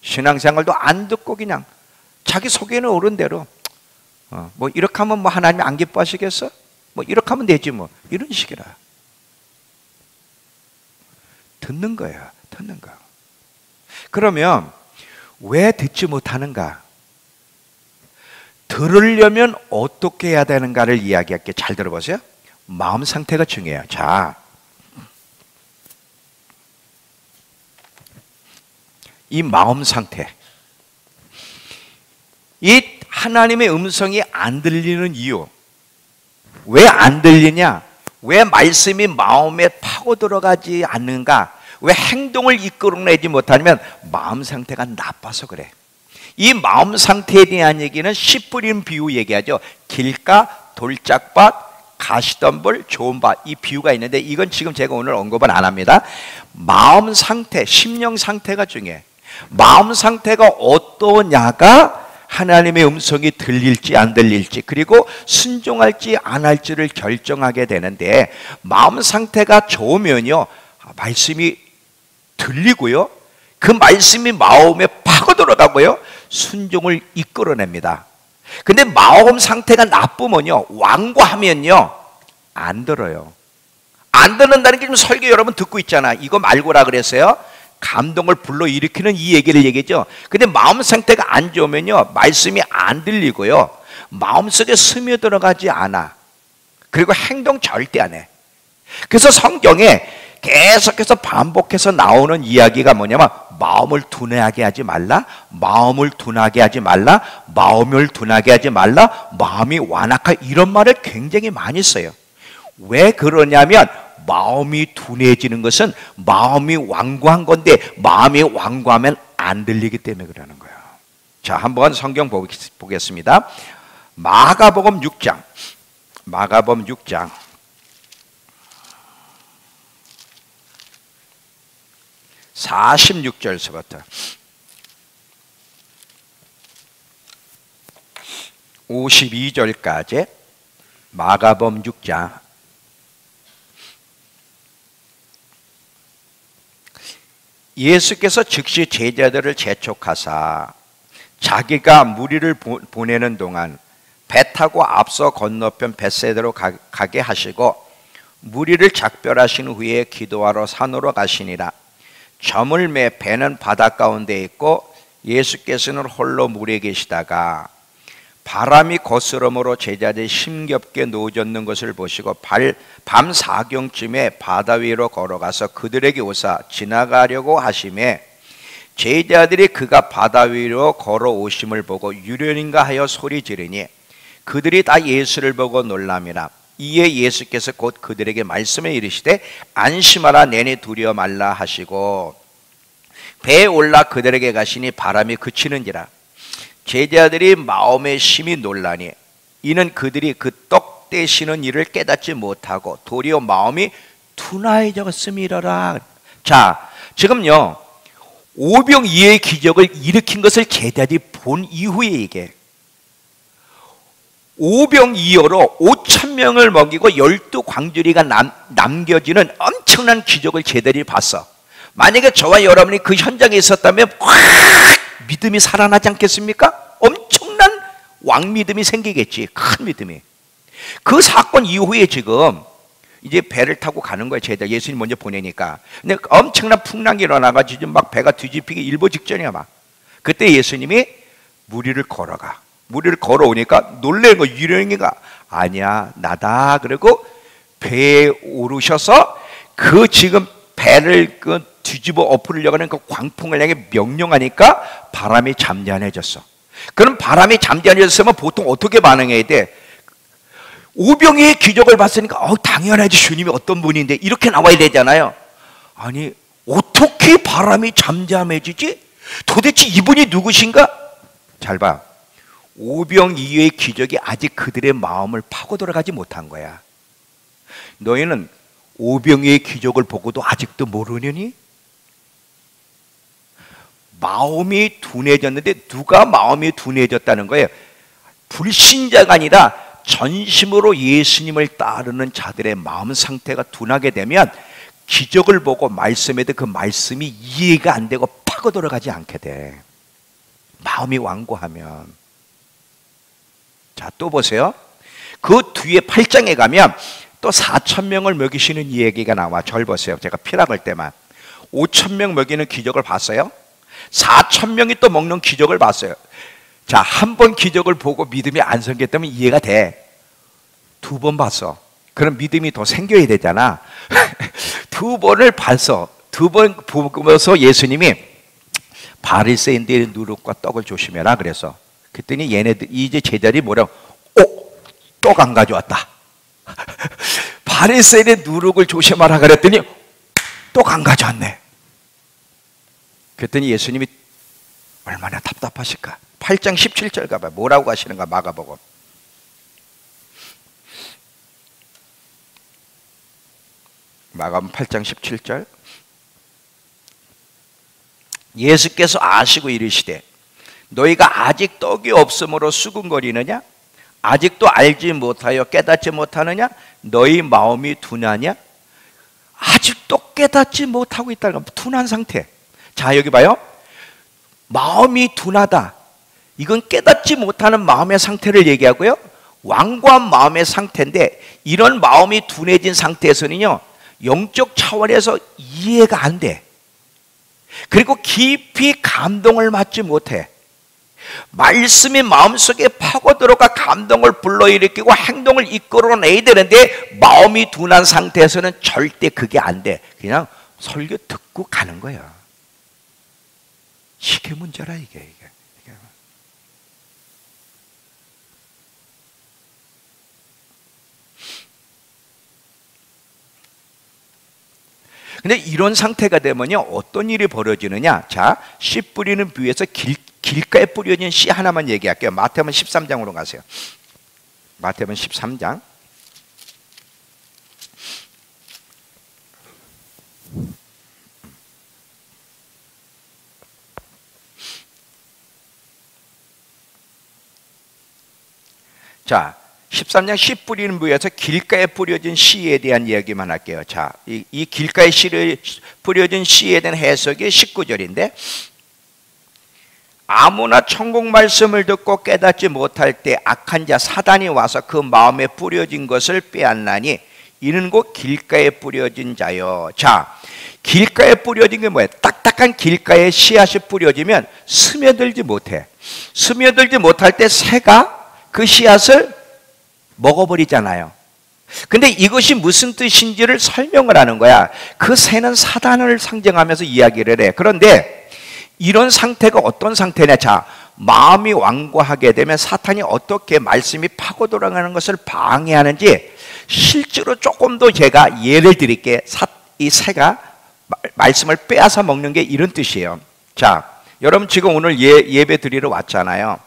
신앙생활도 안 듣고 그냥 자기 속에는 옳은 대로 뭐 이렇게 하면 뭐 하나님 안 기뻐하시겠어? 뭐 이렇게 하면 되지 뭐. 이런 식이라. 듣는 거야. 듣는 거. 그러면 왜 듣지 못하는가? 들으려면 어떻게 해야 되는가를 이야기할게. 잘 들어보세요. 마음 상태가 중요해요. 자, 이 마음 상태, 이 하나님의 음성이 안 들리는 이유, 왜 안 들리냐? 왜 말씀이 마음에 파고 들어가지 않는가? 왜 행동을 이끌어내지 못하냐면 마음 상태가 나빠서 그래. 이 마음 상태에 대한 얘기는 씨 뿌린 비유 얘기하죠. 길가, 돌짝밭, 가시덤불, 좋은 밭, 이 비유가 있는데 이건 지금 제가 오늘 언급은 안 합니다. 마음 상태, 심령 상태가 중요해. 마음 상태가 어떠냐가 하나님의 음성이 들릴지 안 들릴지, 그리고 순종할지 안 할지를 결정하게 되는데, 마음 상태가 좋으면요 말씀이 들리고요, 그 말씀이 마음에 파고 들어가고요, 순종을 이끌어냅니다. 근데 마음 상태가 나쁘면요, 완고하면요 안 들어요. 안 듣는다는 게 지금 설교 여러분 듣고 있잖아. 이거 말고라 그랬어요. 감동을 불러일으키는 이 얘기를 얘기죠. 근데 마음 상태가 안 좋으면요 말씀이 안 들리고요, 마음속에 스며들어가지 않아. 그리고 행동 절대 안 해. 그래서 성경에 계속해서 반복해서 나오는 이야기가 뭐냐면, 마음을 둔하게 하지 말라, 마음을 둔하게 하지 말라, 마음을 둔하게 하지 말라, 마음이 완악하, 이런 말을 굉장히 많이 써요. 왜 그러냐면 마음이 둔해지는 것은 마음이 완고한 건데, 마음이 완고하면 안 들리기 때문에 그러는 거예요. 자, 한번 성경 보겠습니다. 마가복음 6장, 마가복음 6장 46절서부터 52절까지 마가복음 6장. 예수께서 즉시 제자들을 재촉하사 자기가 무리를 보내는 동안 배 타고 앞서 건너편 벳세다로 가게 하시고, 무리를 작별하신 후에 기도하러 산으로 가시니라. 저물매 배는 바다 가운데 있고 예수께서는 홀로 물에 계시다가 바람이 거스름으로 제자들이 힘겹게 누워졌는 것을 보시고 밤 사경쯤에 바다 위로 걸어가서 그들에게 오사 지나가려고 하심에, 제자들이 그가 바다 위로 걸어오심을 보고 유령인가 하여 소리 지르니 그들이 다 예수를 보고 놀람이라. 이에 예수께서 곧 그들에게 말씀에 이르시되 안심하라, 내니 두려워 말라 하시고 배에 올라 그들에게 가시니 바람이 그치는지라. 제자들이 마음에 심히 놀라니 이는 그들이 그 떡 떼시는 일을 깨닫지 못하고 도리어 마음이 둔하여졌음이라라. 자, 지금요 오병이어의 기적을 일으킨 것을 제자들이 본 이후에 이게 오병이어로 5,000명을 먹이고 12광주리가 남겨지는 엄청난 기적을 제자들이 봤어. 만약에 저와 여러분이 그 현장에 있었다면 확 믿음이 살아나지 않겠습니까? 엄청난 왕믿음이 생기겠지. 큰 믿음이. 그 사건 이후에 지금 이제 배를 타고 가는 거예요. 제자 예수님 먼저 보내니까. 근데 엄청난 풍랑이 일어나가지고 막 배가 뒤집히기 일보 직전이야 막. 그때 예수님이 무리를 걸어가. 무리를 걸어오니까 놀래는 거, 유령이가 아니야 나다. 그리고 배에 오르셔서 그 지금 배를 그 뒤집어 엎으려고 하는 그 광풍을 향해 명령하니까 바람이 잠잠해졌어. 그럼 바람이 잠잠해졌으면 보통 어떻게 반응해야 돼? 오병이의 기적을 봤으니까 당연하지, 주님이 어떤 분인데 이렇게 나와야 되잖아요. 아니 어떻게 바람이 잠잠해지지? 도대체 이분이 누구신가? 잘 봐. 오병이어의 기적이 아직 그들의 마음을 파고 들어가지 못한 거야. 너희는 오병이어의 기적을 보고도 아직도 모르느니? 마음이 둔해졌는데 누가 마음이 둔해졌다는 거예요? 불신자가 아니라 전심으로 예수님을 따르는 자들의 마음 상태가 둔하게 되면 기적을 보고 말씀에도 그 말씀이 이해가 안 되고 파고 들어가지 않게 돼. 마음이 완고하면. 자, 또 보세요. 그 뒤에 8장에 가면 또 4,000명을 먹이시는 이 얘기가 나와. 절 보세요. 제가 피락할 때만 5,000명 먹이는 기적을 봤어요. 4,000명이 또 먹는 기적을 봤어요. 자, 한 번 기적을 보고 믿음이 안 생겼다면 이해가 돼. 두 번 봤어. 그럼 믿음이 더 생겨야 되잖아. 두 번을 봤어. 두 번 보면서 예수님이 바리새인들의 누룩과 떡을 조심해라 그래서. 그랬더니 얘네들 이제 제자들이 뭐라고? 떡 안 가져왔다. 바리새인의 누룩을 조심하라 그랬더니 떡 안 가져왔네. 그랬더니 예수님이 얼마나 답답하실까. 8장 17절 가봐. 뭐라고 하시는가 마가복음. 마가복음 8장 17절. 예수께서 아시고 이르시되 너희가 아직 떡이 없으므로 수군거리느냐? 아직도 알지 못하여 깨닫지 못하느냐? 너희 마음이 둔하냐? 아직도 깨닫지 못하고 있다는 건 둔한 상태. 자, 여기 봐요. 마음이 둔하다. 이건 깨닫지 못하는 마음의 상태를 얘기하고요. 완고한 마음의 상태인데 이런 마음이 둔해진 상태에서는요, 영적 차원에서 이해가 안 돼. 그리고 깊이 감동을 받지 못해. 말씀이 마음속에 파고들어가 감동을 불러일으키고 행동을 이끌어내야 되는데 마음이 둔한 상태에서는 절대 그게 안 돼. 그냥 설교 듣고 가는 거야. 이게 문제라 이게. 근데 이런 상태가 되면요, 어떤 일이 벌어지느냐? 자, 씨 뿌리는 비유에서 길가에 뿌려진 씨 하나만 얘기할게요. 마태복음 13장으로 가세요. 마태복음 13장. 자, 13장 씨 뿌리는 부에서 길가에 뿌려진 씨에 대한 이야기만 할게요. 자, 이 길가에 뿌려진 씨에 대한 해석이 19절인데 아무나 천국 말씀을 듣고 깨닫지 못할 때 악한 자 사단이 와서 그 마음에 뿌려진 것을 빼앗나니 이는 곧 길가에 뿌려진 자요. 자, 길가에 뿌려진 게 뭐예요? 딱딱한 길가에 씨앗이 뿌려지면 스며들지 못해. 스며들지 못할 때 새가 그 씨앗을 먹어버리잖아요. 근데 이것이 무슨 뜻인지를 설명을 하는 거야. 그 새는 사단을 상징하면서 이야기를 해. 그런데 이런 상태가 어떤 상태냐? 자, 마음이 완고하게 되면 사탄이 어떻게 말씀이 파고 들어가는 것을 방해하는지 실제로 조금 더 제가 예를 드릴게. 이 새가 말씀을 빼앗아 먹는 게 이런 뜻이에요. 자, 여러분 지금 오늘 예배 드리러 왔잖아요.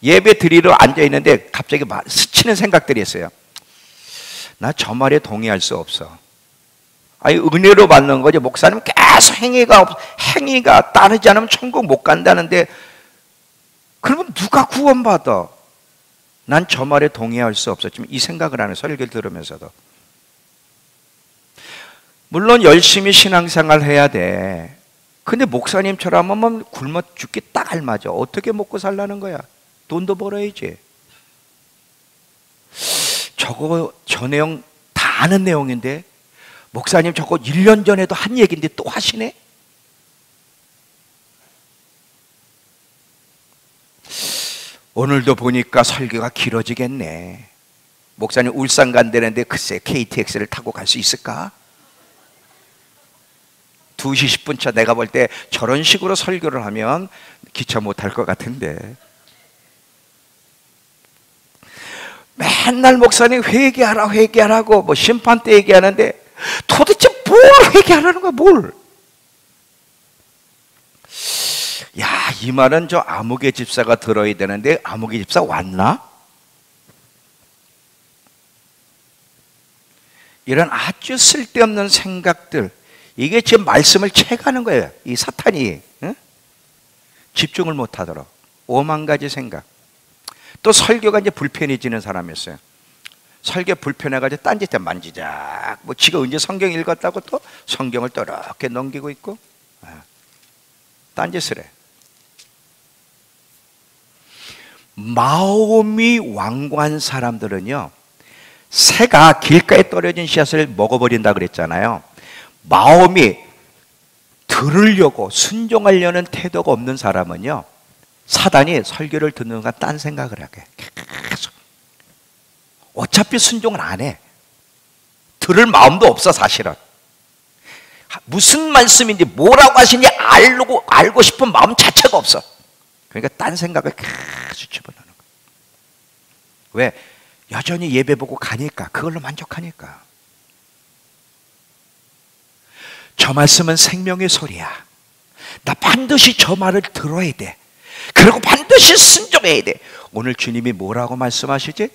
예배 드리러 앉아있는데 갑자기 스치는 생각들이 있어요. 나 저 말에 동의할 수 없어. 아니, 은혜로 받는 거지. 목사님 계속 행위가 따르지 않으면 천국 못 간다는데 그러면 누가 구원받아? 난 저 말에 동의할 수 없어. 지금 이 생각을 하는 설교를 들으면서도. 물론 열심히 신앙생활 해야 돼. 근데 목사님처럼 하면 굶어 죽기 딱 알맞아. 어떻게 먹고 살라는 거야? 돈도 벌어야지. 저 내용 다 아는 내용인데 목사님 저거 1년 전에도 한 얘기인데 또 하시네? 오늘도 보니까 설교가 길어지겠네. 목사님 울산 간다는데 글쎄 KTX를 타고 갈 수 있을까? 2시 10분 차 내가 볼 때 저런 식으로 설교를 하면 기차 못 탈 것 같은데. 맨날 목사님 회개하라고 뭐 심판 때 얘기하는데 도대체 뭘 회개하라는 거야, 뭘? 야, 이 말은 저 아무개 집사가 들어야 되는데 아무개 집사 왔나? 이런 아주 쓸데없는 생각들, 이게 지금 말씀을 채가는 거예요. 이 사탄이. 응? 집중을 못하도록 오만 가지 생각. 또 설교가 이제 불편해지는 사람이었어요. 설교 불편해가지고 딴짓에 만지작. 뭐 지가 언제 성경 읽었다고 또 성경을 또 이렇게 넘기고 있고 딴짓을 해. 마음이 완고한 사람들은요, 새가 길가에 떨어진 씨앗을 먹어버린다 그랬잖아요. 마음이 들으려고 순종하려는 태도가 없는 사람은요, 사단이 설교를 듣는 순간 딴 생각을 하게 계속. 어차피 순종을 안 해. 들을 마음도 없어. 사실은 무슨 말씀인지 뭐라고 하시는지 알고 싶은 마음 자체가 없어. 그러니까 딴 생각을 계속 집어넣는 거야. 왜? 여전히 예배 보고 가니까, 그걸로 만족하니까. 저 말씀은 생명의 소리야. 나 반드시 저 말을 들어야 돼. 그리고 반드시 순종해야 돼. 오늘 주님이 뭐라고 말씀하시지?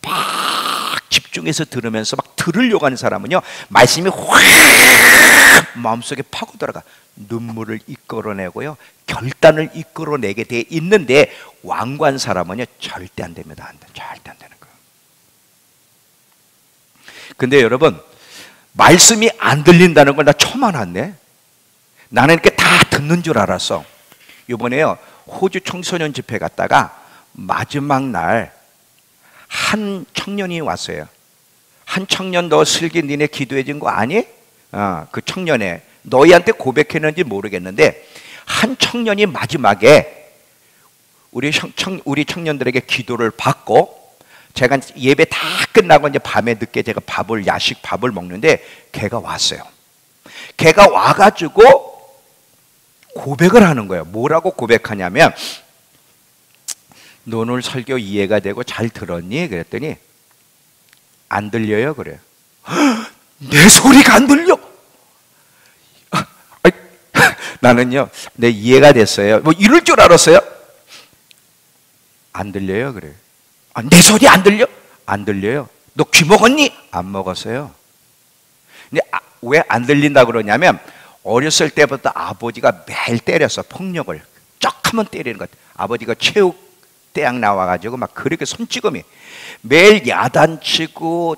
막 집중해서 들으면서 막 들으려고 하는 사람은요, 말씀이 확 마음속에 파고 들어가 눈물을 이끌어내고요, 결단을 이끌어내게 돼 있는데, 완고한 사람은요 절대 안 됩니다. 안 돼. 절대 안 되는 거예요. 근데 여러분, 말씀이 안 들린다는 걸 나 처음 알았네. 나는 이렇게 다 듣는 줄 알았어. 이번에요, 호주 청소년 집회 갔다가 마지막 날 한 청년이 왔어요. 한 청년, 너 슬기 니네 기도해 준 거 아니? 그 청년에 너희한테 고백했는지 모르겠는데, 한 청년이 마지막에 우리 청년들에게 기도를 받고, 제가 예배 다 끝나고 이제 밤에 늦게 제가 야식 밥을 먹는데 걔가 왔어요. 걔가 와가지고 고백을 하는 거예요. 뭐라고 고백하냐면, 너 오늘 설교 이해가 되고 잘 들었니? 그랬더니 안 들려요. 그래요. 내 소리가 안 들려? 나는요, 내 이해가 됐어요. 뭐 이럴 줄 알았어요. 안 들려요. 그래요. 내 소리 안 들려? 안 들려요. 너 귀 먹었니? 안 먹었어요. 근데 왜 안 들린다 그러냐면, 어렸을 때부터 아버지가 매일 때렸어. 폭력을 쩍 하면 때리는 것. 아버지가 체육 대학 나와가지고 막 그렇게 손찌검이 매일 야단치고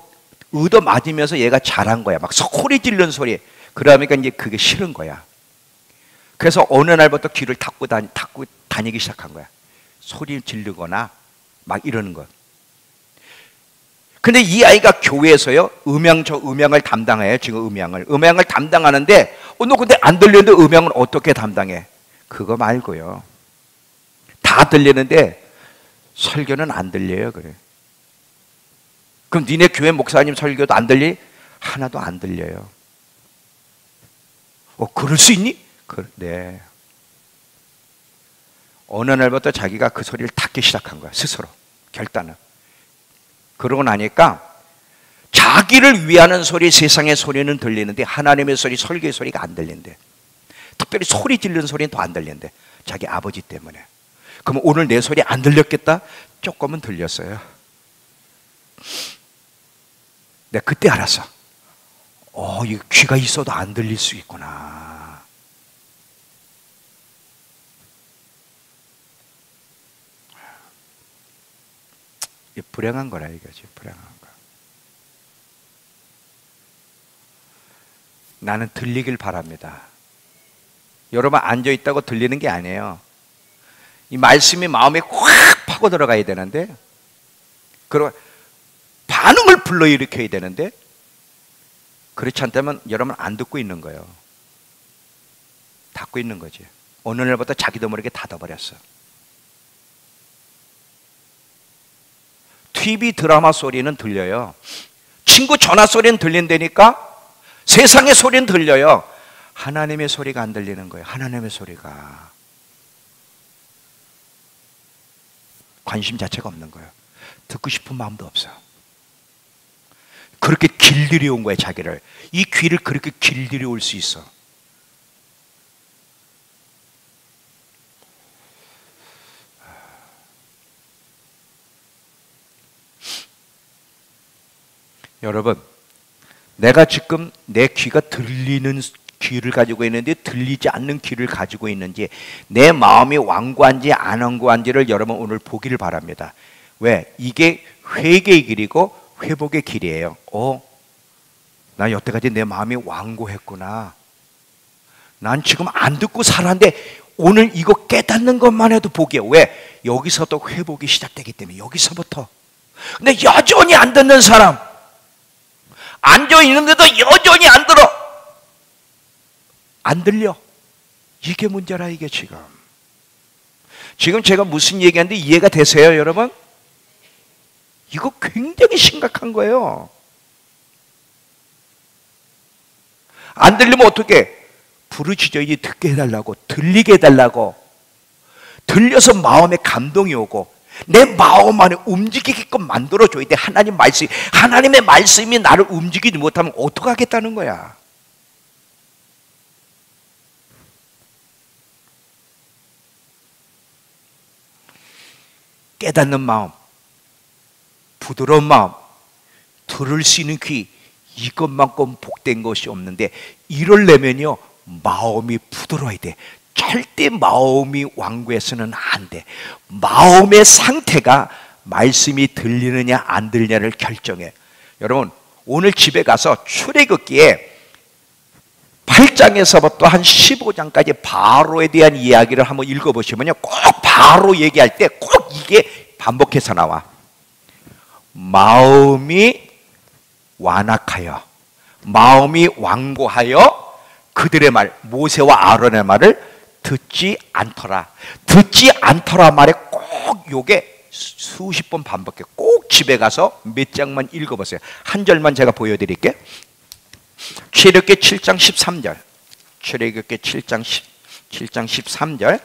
얻어 맞으면서 얘가 자란 거야. 막 소리 지르는 소리. 그러니까 이제 그게 싫은 거야. 그래서 어느 날부터 귀를 닫고 다니기 시작한 거야. 소리 지르거나 막 이러는 것. 근데 이 아이가 교회에서요, 음향을 담당해요. 지금 음향을 담당하는데, 너 근데 안 들리는데 음향을 어떻게 담당해? 그거 말고요, 다 들리는데 설교는 안 들려요. 그래. 그럼 니네 교회 목사님 설교도 안 들리? 하나도 안 들려요. 그럴 수 있니? 네. 어느 날부터 자기가 그 소리를 닫기 시작한 거야. 스스로 결단을. 그러고 나니까 자기를 위하는 소리, 세상의 소리는 들리는데 하나님의 소리, 설교의 소리가 안 들린대. 특별히 소리 지르는 소리는 더 안 들린대. 자기 아버지 때문에. 그럼 오늘 내 소리 안 들렸겠다? 조금은 들렸어요. 내가 그때 알았어. 이 귀가 있어도 안 들릴 수 있구나. 불행한 거라 이거지. 불행한 거. 나는 들리길 바랍니다. 여러분 앉아있다고 들리는 게 아니에요. 이 말씀이 마음에 확 파고 들어가야 되는데, 그리고 반응을 불러일으켜야 되는데, 그렇지 않다면 여러분 안 듣고 있는 거예요. 닫고 있는 거지. 어느 날부터 자기도 모르게 닫아버렸어. TV 드라마 소리는 들려요. 친구 전화 소리는 들린다니까. 세상의 소리는 들려요. 하나님의 소리가 안 들리는 거예요. 하나님의 소리가. 관심 자체가 없는 거예요. 듣고 싶은 마음도 없어. 그렇게 길들여 온 거예요. 자기를. 이 귀를 그렇게 길들여 올 수 있어. 여러분, 내가 지금 내 귀가 들리는 귀를 가지고 있는지 들리지 않는 귀를 가지고 있는지, 내 마음이 완고한지 안 완고한지를 여러분 오늘 보기를 바랍니다. 왜? 이게 회개의 길이고 회복의 길이에요. 나 여태까지 내 마음이 완고했구나. 난 지금 안 듣고 살았는데 오늘 이거 깨닫는 것만 해도 복이에요. 왜? 여기서도 회복이 시작되기 때문에 여기서부터. 근데 여전히 안 듣는 사람, 앉아 있는데도 여전히 안 들어, 안 들려. 이게 문제라. 이게 지금 제가 무슨 얘기하는데 이해가 되세요, 여러분? 이거 굉장히 심각한 거예요. 안 들리면 어떻게? 부르짖어야지. 듣게 해달라고, 들리게 해달라고. 들려서 마음에 감동이 오고 내 마음 안에 움직이게끔 만들어줘야 돼. 하나님의 말씀이 나를 움직이지 못하면 어떡하겠다는 거야. 깨닫는 마음, 부드러운 마음, 들을 수 있는 귀, 이것만큼 복된 것이 없는데, 이러려면요 마음이 부드러워야 돼. 절대 마음이 완고해서는 안 돼. 마음의 상태가 말씀이 들리느냐 안 들리냐를 결정해. 여러분, 오늘 집에 가서 출애굽기에 8장에서부터 한 15장까지 바로에 대한 이야기를 한번 읽어보시면요, 꼭 바로 얘기할 때 꼭 이게 반복해서 나와. 마음이 완악하여, 마음이 완고하여 그들의 말, 모세와 아론의 말을 듣지 않더라. 듣지 않더라 말에 꼭 요게 수십 번 반복해. 꼭 집에 가서 몇 장만 읽어보세요. 한 절만 제가 보여드릴게요. 출애굽기 7장 13절. 출애굽기 7장 13절.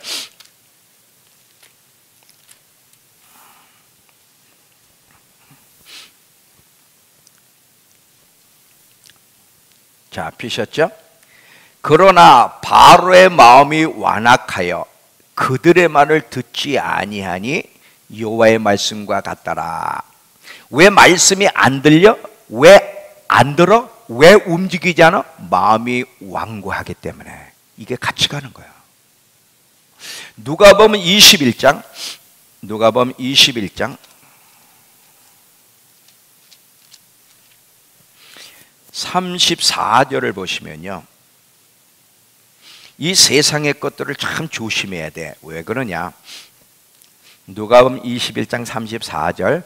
자, 피셨죠? 그러나 바로의 마음이 완악하여 그들의 말을 듣지 아니하니 여호와의 말씀과 같더라. 왜 말씀이 안 들려? 왜 안 들어? 왜 움직이지 않아? 마음이 완고하기 때문에. 이게 같이 가는 거야. 누가복음 21장, 누가복음 21장 34절을 보시면요, 이 세상의 것들을 참 조심해야 돼. 왜 그러냐? 누가복음 21장 34절.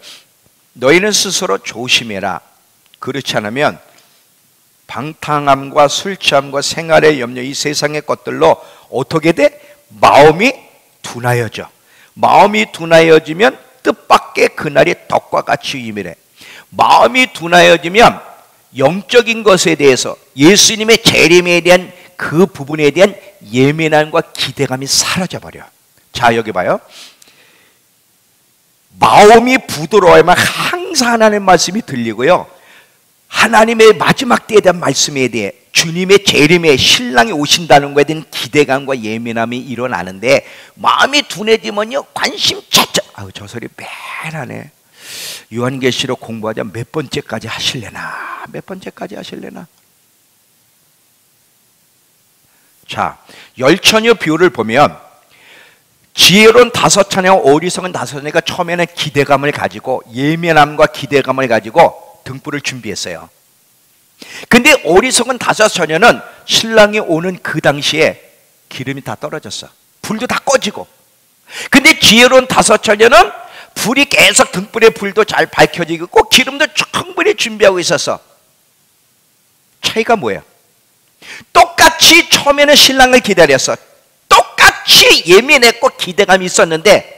너희는 스스로 조심해라. 그렇지 않으면 방탕함과 술 취함과 생활의 염려, 이 세상의 것들로 어떻게 돼? 마음이 둔하여져. 마음이 둔하여지면 뜻밖의 그날이 덕과 같이 임이래. 마음이 둔하여지면 영적인 것에 대해서, 예수님의 재림에 대한 그 부분에 대한 예민함과 기대감이 사라져버려. 자, 여기 봐요. 마음이 부드러워야만 항상 하나님의 말씀이 들리고요, 하나님의 마지막 때에 대한 말씀에 대해, 주님의 재림에, 신랑이 오신다는 것에 대한 기대감과 예민함이 일어나는데, 마음이 둔해지면요 관심 찾자. 아우, 저 소리 매일 하네. 요한계시록 공부하자 몇 번째까지 하실래나? 몇 번째까지 하실래나? 자, 열처녀 비유를 보면 지혜로운 5처녀와 어리석은 5처녀가 처음에는 기대감을 가지고, 예민함과 기대감을 가지고 등불을 준비했어요. 근데 어리석은 5처녀는 신랑이 오는 그 당시에 기름이 다 떨어졌어. 불도 다 꺼지고. 근데 지혜로운 5처녀는 불이 계속, 등불의 불도 잘 밝혀지고 있고 기름도 충분히 준비하고 있었어. 차이가 뭐예요? 똑같이 처음에는 신랑을 기다렸어. 똑같이 예민했고 기대감이 있었는데,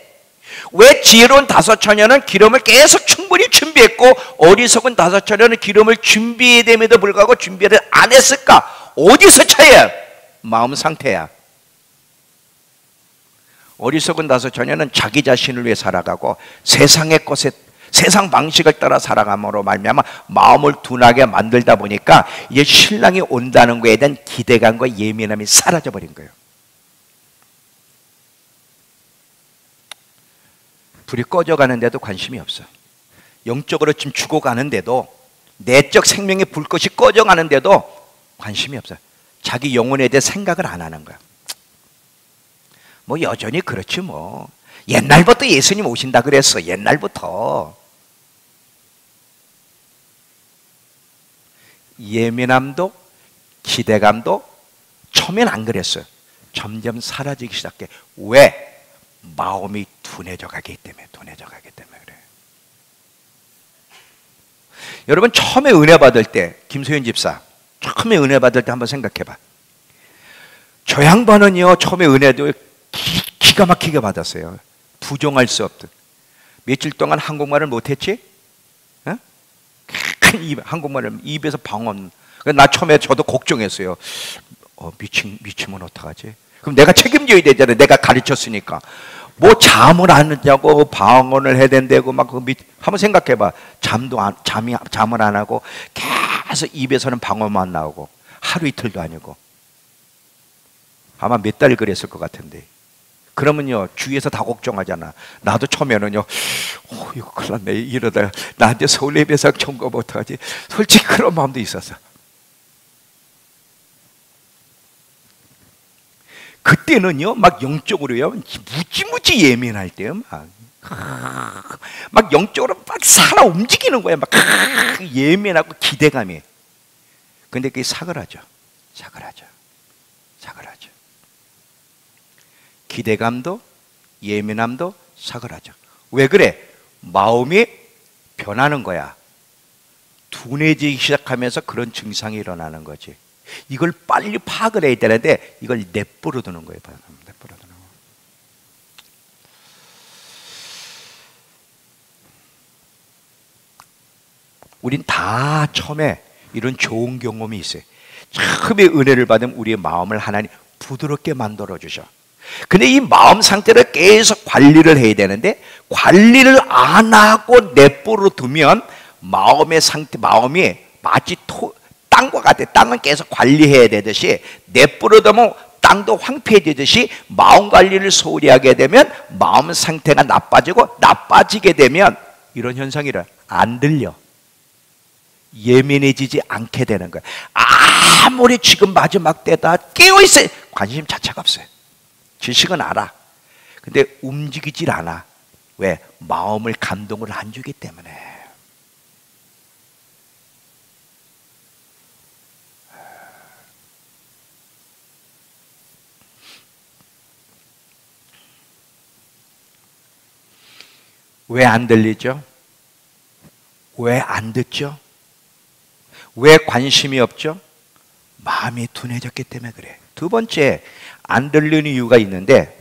왜 지혜로운 5처녀는 기름을 계속 충분히 준비했고 어리석은 5처녀는 기름을 준비됨에도 불구하고 준비를 안 했을까? 어디서 차이야? 마음 상태야. 어리석은 5처녀는 자기 자신을 위해 살아가고 세상의 것에, 세상 방식을 따라 살아감으로 말미암아 마음을 둔하게 만들다 보니까 이제 신랑이 온다는 것에 대한 기대감과 예민함이 사라져 버린 거예요. 불이 꺼져가는데도 관심이 없어. 영적으로 지금 죽어가는데도, 내적 생명의 불꽃이 꺼져가는데도 관심이 없어. 자기 영혼에 대해 생각을 안 하는 거야. 뭐 여전히 그렇지 뭐. 옛날부터 예수님 오신다 그랬어. 옛날부터. 예민함도 기대감도 처음엔 안 그랬어요. 점점 사라지기 시작해. 왜? 마음이 둔해져 가기 때문에 그래. 여러분 처음에 은혜 받을 때, 김소연 집사 처음에 은혜 받을 때 한번 생각해 봐. 저 양반은요 처음에 은혜도 기가 막히게 받았어요. 부정할 수 없듯. 며칠 동안 한국말을 못했지? 어? 한국말을 입에서 방언. 나 처음에 저도 걱정했어요. 미치면 어떡하지? 그럼 내가 책임져야 되잖아요. 내가 가르쳤으니까. 뭐 잠을 안 자고 방언을 해야 된다고 막 한번 생각해봐. 잠을 안 하고 계속 입에서는 방언만 나오고 하루 이틀도 아니고 아마 몇 달 그랬을 것 같은데. 그러면요 주위에서 다 걱정하잖아. 나도 처음에는요 이거 큰일 났네. 이러다가 나한테 서울 예배상 청구하면 어떡하지? 솔직히 그런 마음도 있었어. 그때는요 막 영적으로요 무지무지 예민할 때요 막 영적으로 막 살아 움직이는 거야. 막 예민하고 기대감이. 근데 그게 사그라져. 기대감도 예민함도 사그라져. 왜 그래? 마음이 변하는 거야. 둔해지기 시작하면서 그런 증상이 일어나는 거지. 이걸 빨리 파악을 해야 되는데 이걸 내버려 두는 거예요. 내버려 두는 거. 우린 다 처음에 이런 좋은 경험이 있어요. 처음에 은혜를 받으면 우리의 마음을 하나님 부드럽게 만들어 주셔. 근데 이 마음 상태를 계속 관리를 해야 되는데 관리를 안 하고 내버려 두면 마음의 상태, 마음이 마치 땅과 같아. 땅은 계속 관리해야 되듯이 내버려 두면 땅도 황폐해지듯이 마음 관리를 소홀히 하게 되면 마음 상태가 나빠지게 되면 이런 현상이라 안 들려. 예민해지지 않게 되는 거야. 아무리 지금 마지막 때다 깨어있어요. 관심 자체가 없어요. 지식은 알아. 근데 움직이질 않아. 왜? 마음을 감동을 안 주기 때문에. 왜 안 들리죠? 왜 안 듣죠? 왜 관심이 없죠? 마음이 둔해졌기 때문에 그래. 두 번째, 안 들리는 이유가 있는데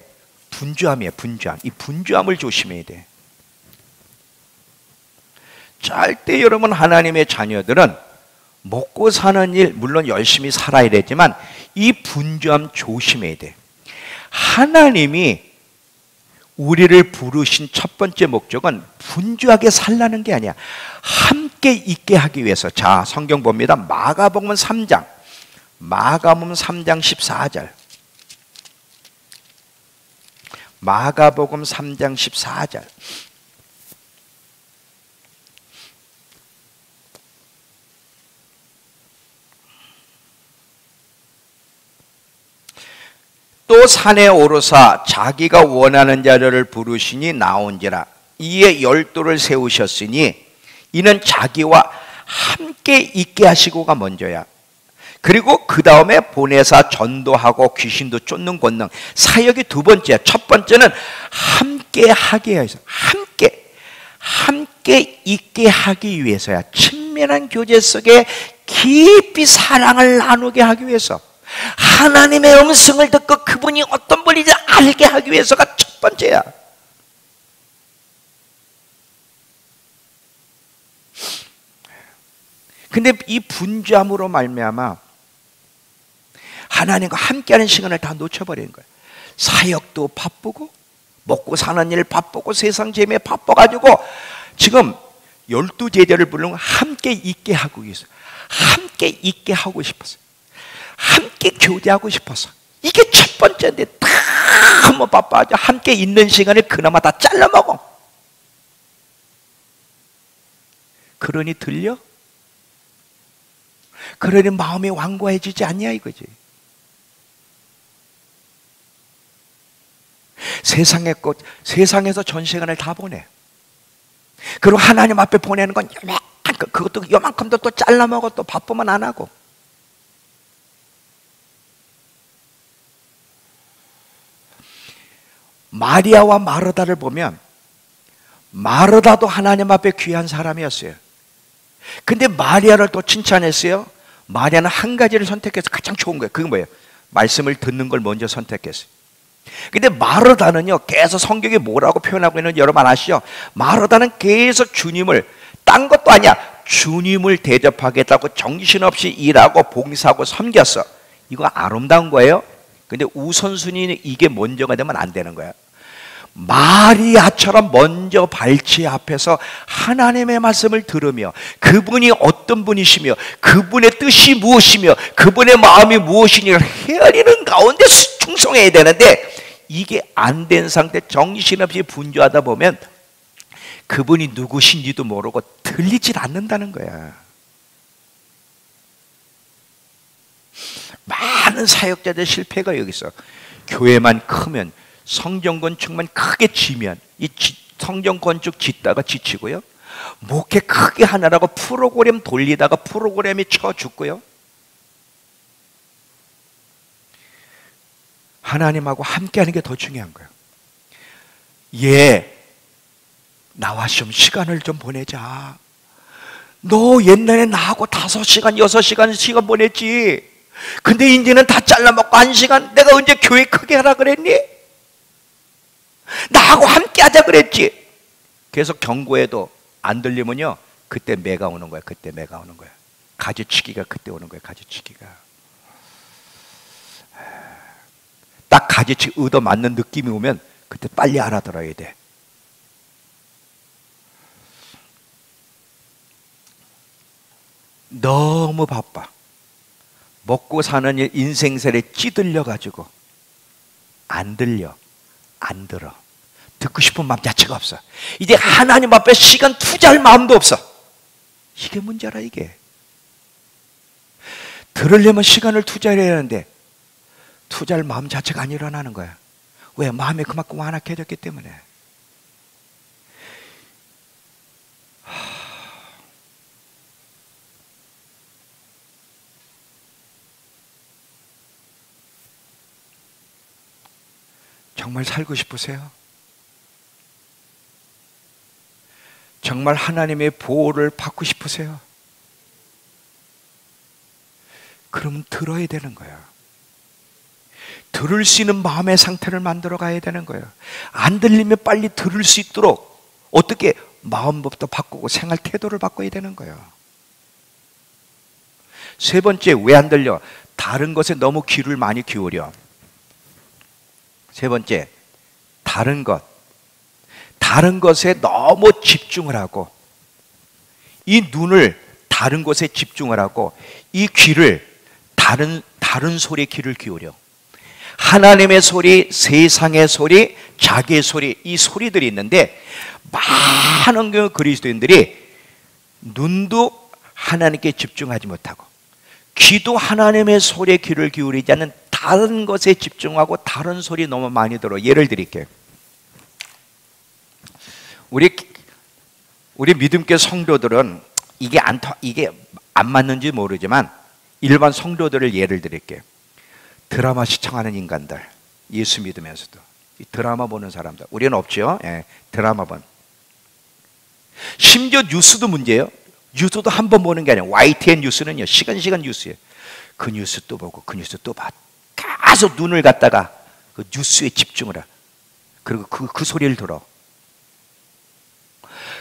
분주함이에요. 분주함. 이 분주함을 조심해야 돼. 절대 여러분 하나님의 자녀들은 먹고 사는 일 물론 열심히 살아야 되지만 이 분주함 조심해야 돼. 하나님이 우리를 부르신 첫 번째 목적은 분주하게 살라는 게 아니야. 함께 있게 하기 위해서. 자, 성경 봅니다. 마가복음 3장 14절. 마가복음 3장 14절. 또 산에 오르사 자기가 원하는 자들을 부르시니 나온지라. 이에 열도를 세우셨으니 이는 자기와 함께 있게 하시고가 먼저야. 그리고 그 다음에 보내사 전도하고 귀신도 쫓는 권능. 사역이 두 번째야. 첫 번째는 함께 하게 해서 함께 있게 하기 위해서야. 친밀한 교제 속에 깊이 사랑을 나누게 하기 위해서. 하나님의 음성을 듣고 그분이 어떤 분인지 알게 하기 위해서가 첫 번째야. 근데 이 분주함으로 말미암아 하나님과 함께하는 시간을 다 놓쳐버리는 거야. 사역도 바쁘고 먹고 사는 일 바쁘고 세상 재미에 바빠가지고 지금 12제자를 부르면 함께 있게 하고 있어요. 함께 있게 하고 싶었어요. 함께 교제하고 싶어서. 이게 첫 번째인데 다 한번 바빠져. 함께 있는 시간을 그나마 다 잘라먹어. 그러니 들려? 그러니 마음이 완고해지지 않냐 이거지. 세상의 것, 세상에서 전 시간을 다 보내. 그리고 하나님 앞에 보내는 건 요만큼, 그것도 요만큼도 또 잘라먹어. 또 바쁘면 안 하고. 마리아와 마르다를 보면 마르다도 하나님 앞에 귀한 사람이었어요. 근데 마리아를 또 칭찬했어요. 마리아는 한 가지를 선택해서 가장 좋은 거예요. 그게 뭐예요? 말씀을 듣는 걸 먼저 선택했어요. 근데 마르다는요, 계속 성경에 뭐라고 표현하고 있는지 여러분 아시죠? 마르다는 계속 주님을, 딴 것도 아니야, 주님을 대접하겠다고 정신없이 일하고 봉사하고 섬겼어. 이거 아름다운 거예요. 근데 우선순위는 이게 먼저가 되면 안 되는 거야. 마리아처럼 먼저 발치 앞에서 하나님의 말씀을 들으며 그분이 어떤 분이시며 그분의 뜻이 무엇이며 그분의 마음이 무엇이냐 헤아리는 가운데 충성해야 되는데, 이게 안 된 상태 정신없이 분주하다 보면 그분이 누구신지도 모르고 들리질 않는다는 거야. 많은 사역자들 실패가 여기 있어. 교회만 크면, 성전 건축만 크게 지면, 이 성전 건축 짓다가 지치고요, 목회 크게 하느라고 프로그램 돌리다가 프로그램이 쳐 죽고요, 하나님하고 함께하는 게 더 중요한 거예요. 나와 좀 시간을 좀 보내자. 너 옛날에 나하고 5시간, 6시간 보냈지. 근데 이제는 다 잘라먹고 1시간. 내가 언제 교회 크게 하라 그랬니? 나하고 함께 하자 그랬지. 계속 경고해도 안 들리면요, 그때 매가 오는 거야. 그때 매가 오는 거야. 가지치기가 그때 오는 거야. 가지치기가. 딱 가지치기 얻어맞는 느낌이 오면 그때 빨리 알아들어야 돼. 너무 바빠. 먹고 사는 일, 인생살에 찌들려가지고 안 들려, 안 들어. 듣고 싶은 마음 자체가 없어. 이제 하나님 앞에 시간 투자할 마음도 없어. 이게 문제라. 이게 들으려면 시간을 투자해야 하는데 투자할 마음 자체가 안 일어나는 거야. 왜? 마음이 그만큼 완악해졌기 때문에. 정말 살고 싶으세요? 정말 하나님의 보호를 받고 싶으세요? 그러면 들어야 되는 거예요. 들을 수 있는 마음의 상태를 만들어 가야 되는 거예요. 안 들리면 빨리 들을 수 있도록 어떻게 마음부터 바꾸고 생활 태도를 바꿔야 되는 거예요. 세 번째, 왜 안 들려? 다른 것에 너무 귀를 많이 기울여. 세 번째, 다른 것에 너무 집중을 하고, 이 눈을 다른 것에 집중을 하고, 이 귀를 다른 소리에 귀를 기울여. 하나님의 소리, 세상의 소리, 자기의 소리, 이 소리들이 있는데 많은 경우 그리스도인들이 눈도 하나님께 집중하지 못하고 귀도 하나님의 소리에 귀를 기울이지 않는 다른 것에 집중하고 다른 소리 너무 많이 들어. 예를 드릴게요. 우리 믿음교 성도들은 이게 안 맞는지 모르지만 일반 성도들을 예를 드릴게요. 드라마 시청하는 인간들, 예수 믿으면서도 이 드라마 보는 사람들, 우리는 없죠. 드라마 본. 심지어 뉴스도 문제예요. 뉴스도 한 번 보는 게 아니라 YTN 뉴스는요, 시간 뉴스예요. 그 뉴스 또 보고 그 뉴스 또 봐. 계속 눈을 갖다가 그 뉴스에 집중을 해. 그리고 그 소리를 들어.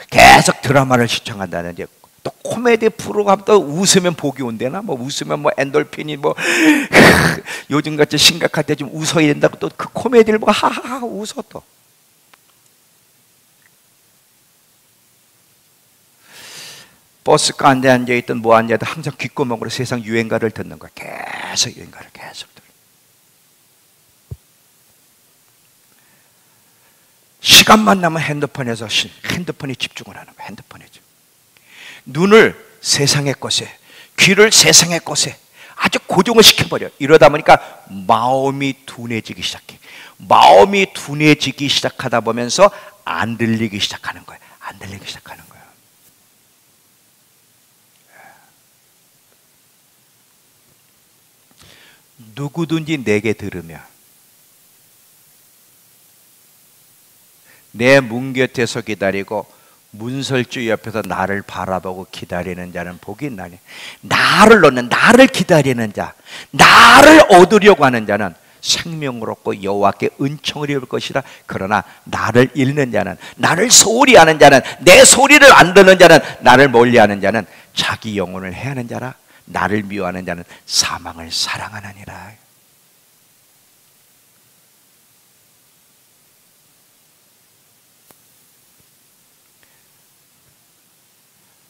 계속 드라마를 시청한다는데, 또 코미디 프로그램 또 웃으면 복이 온대나, 뭐 웃으면 뭐 엔돌핀이 뭐 요즘같이 심각할 때 좀 웃어야 된다고 또 그 코미디를 보고 하하하 웃어. 또 버스 가운데 앉아있던 뭐 앉아도 항상 귓구멍으로 세상 유행가를 듣는 거야. 계속 유행가를 계속 들어. 시간만 나면 핸드폰에 집중을 하는 거야. 핸드폰에. 눈을 세상의 것에, 귀를 세상의 것에 아주 고정을 시켜버려. 이러다 보니까 마음이 둔해지기 시작해. 마음이 둔해지기 시작하다 보면서 안 들리기 시작하는 거야. 안 들리기 시작하는 거야. 누구든지 내게 들으며 내 문 곁에서 기다리고 문설주 옆에서 나를 바라보고 기다리는 자는 복이 있나니. 나를 얻는, 나를 기다리는 자, 나를 얻으려고 하는 자는 생명을 얻고 여호와께 은총을 입을 것이라. 그러나 나를 잃는 자는, 나를 소홀히 하는 자는, 내 소리를 안 듣는 자는, 나를 멀리하는 자는 자기 영혼을 해하는 자라. 나를 미워하는 자는 사망을 사랑하느니라.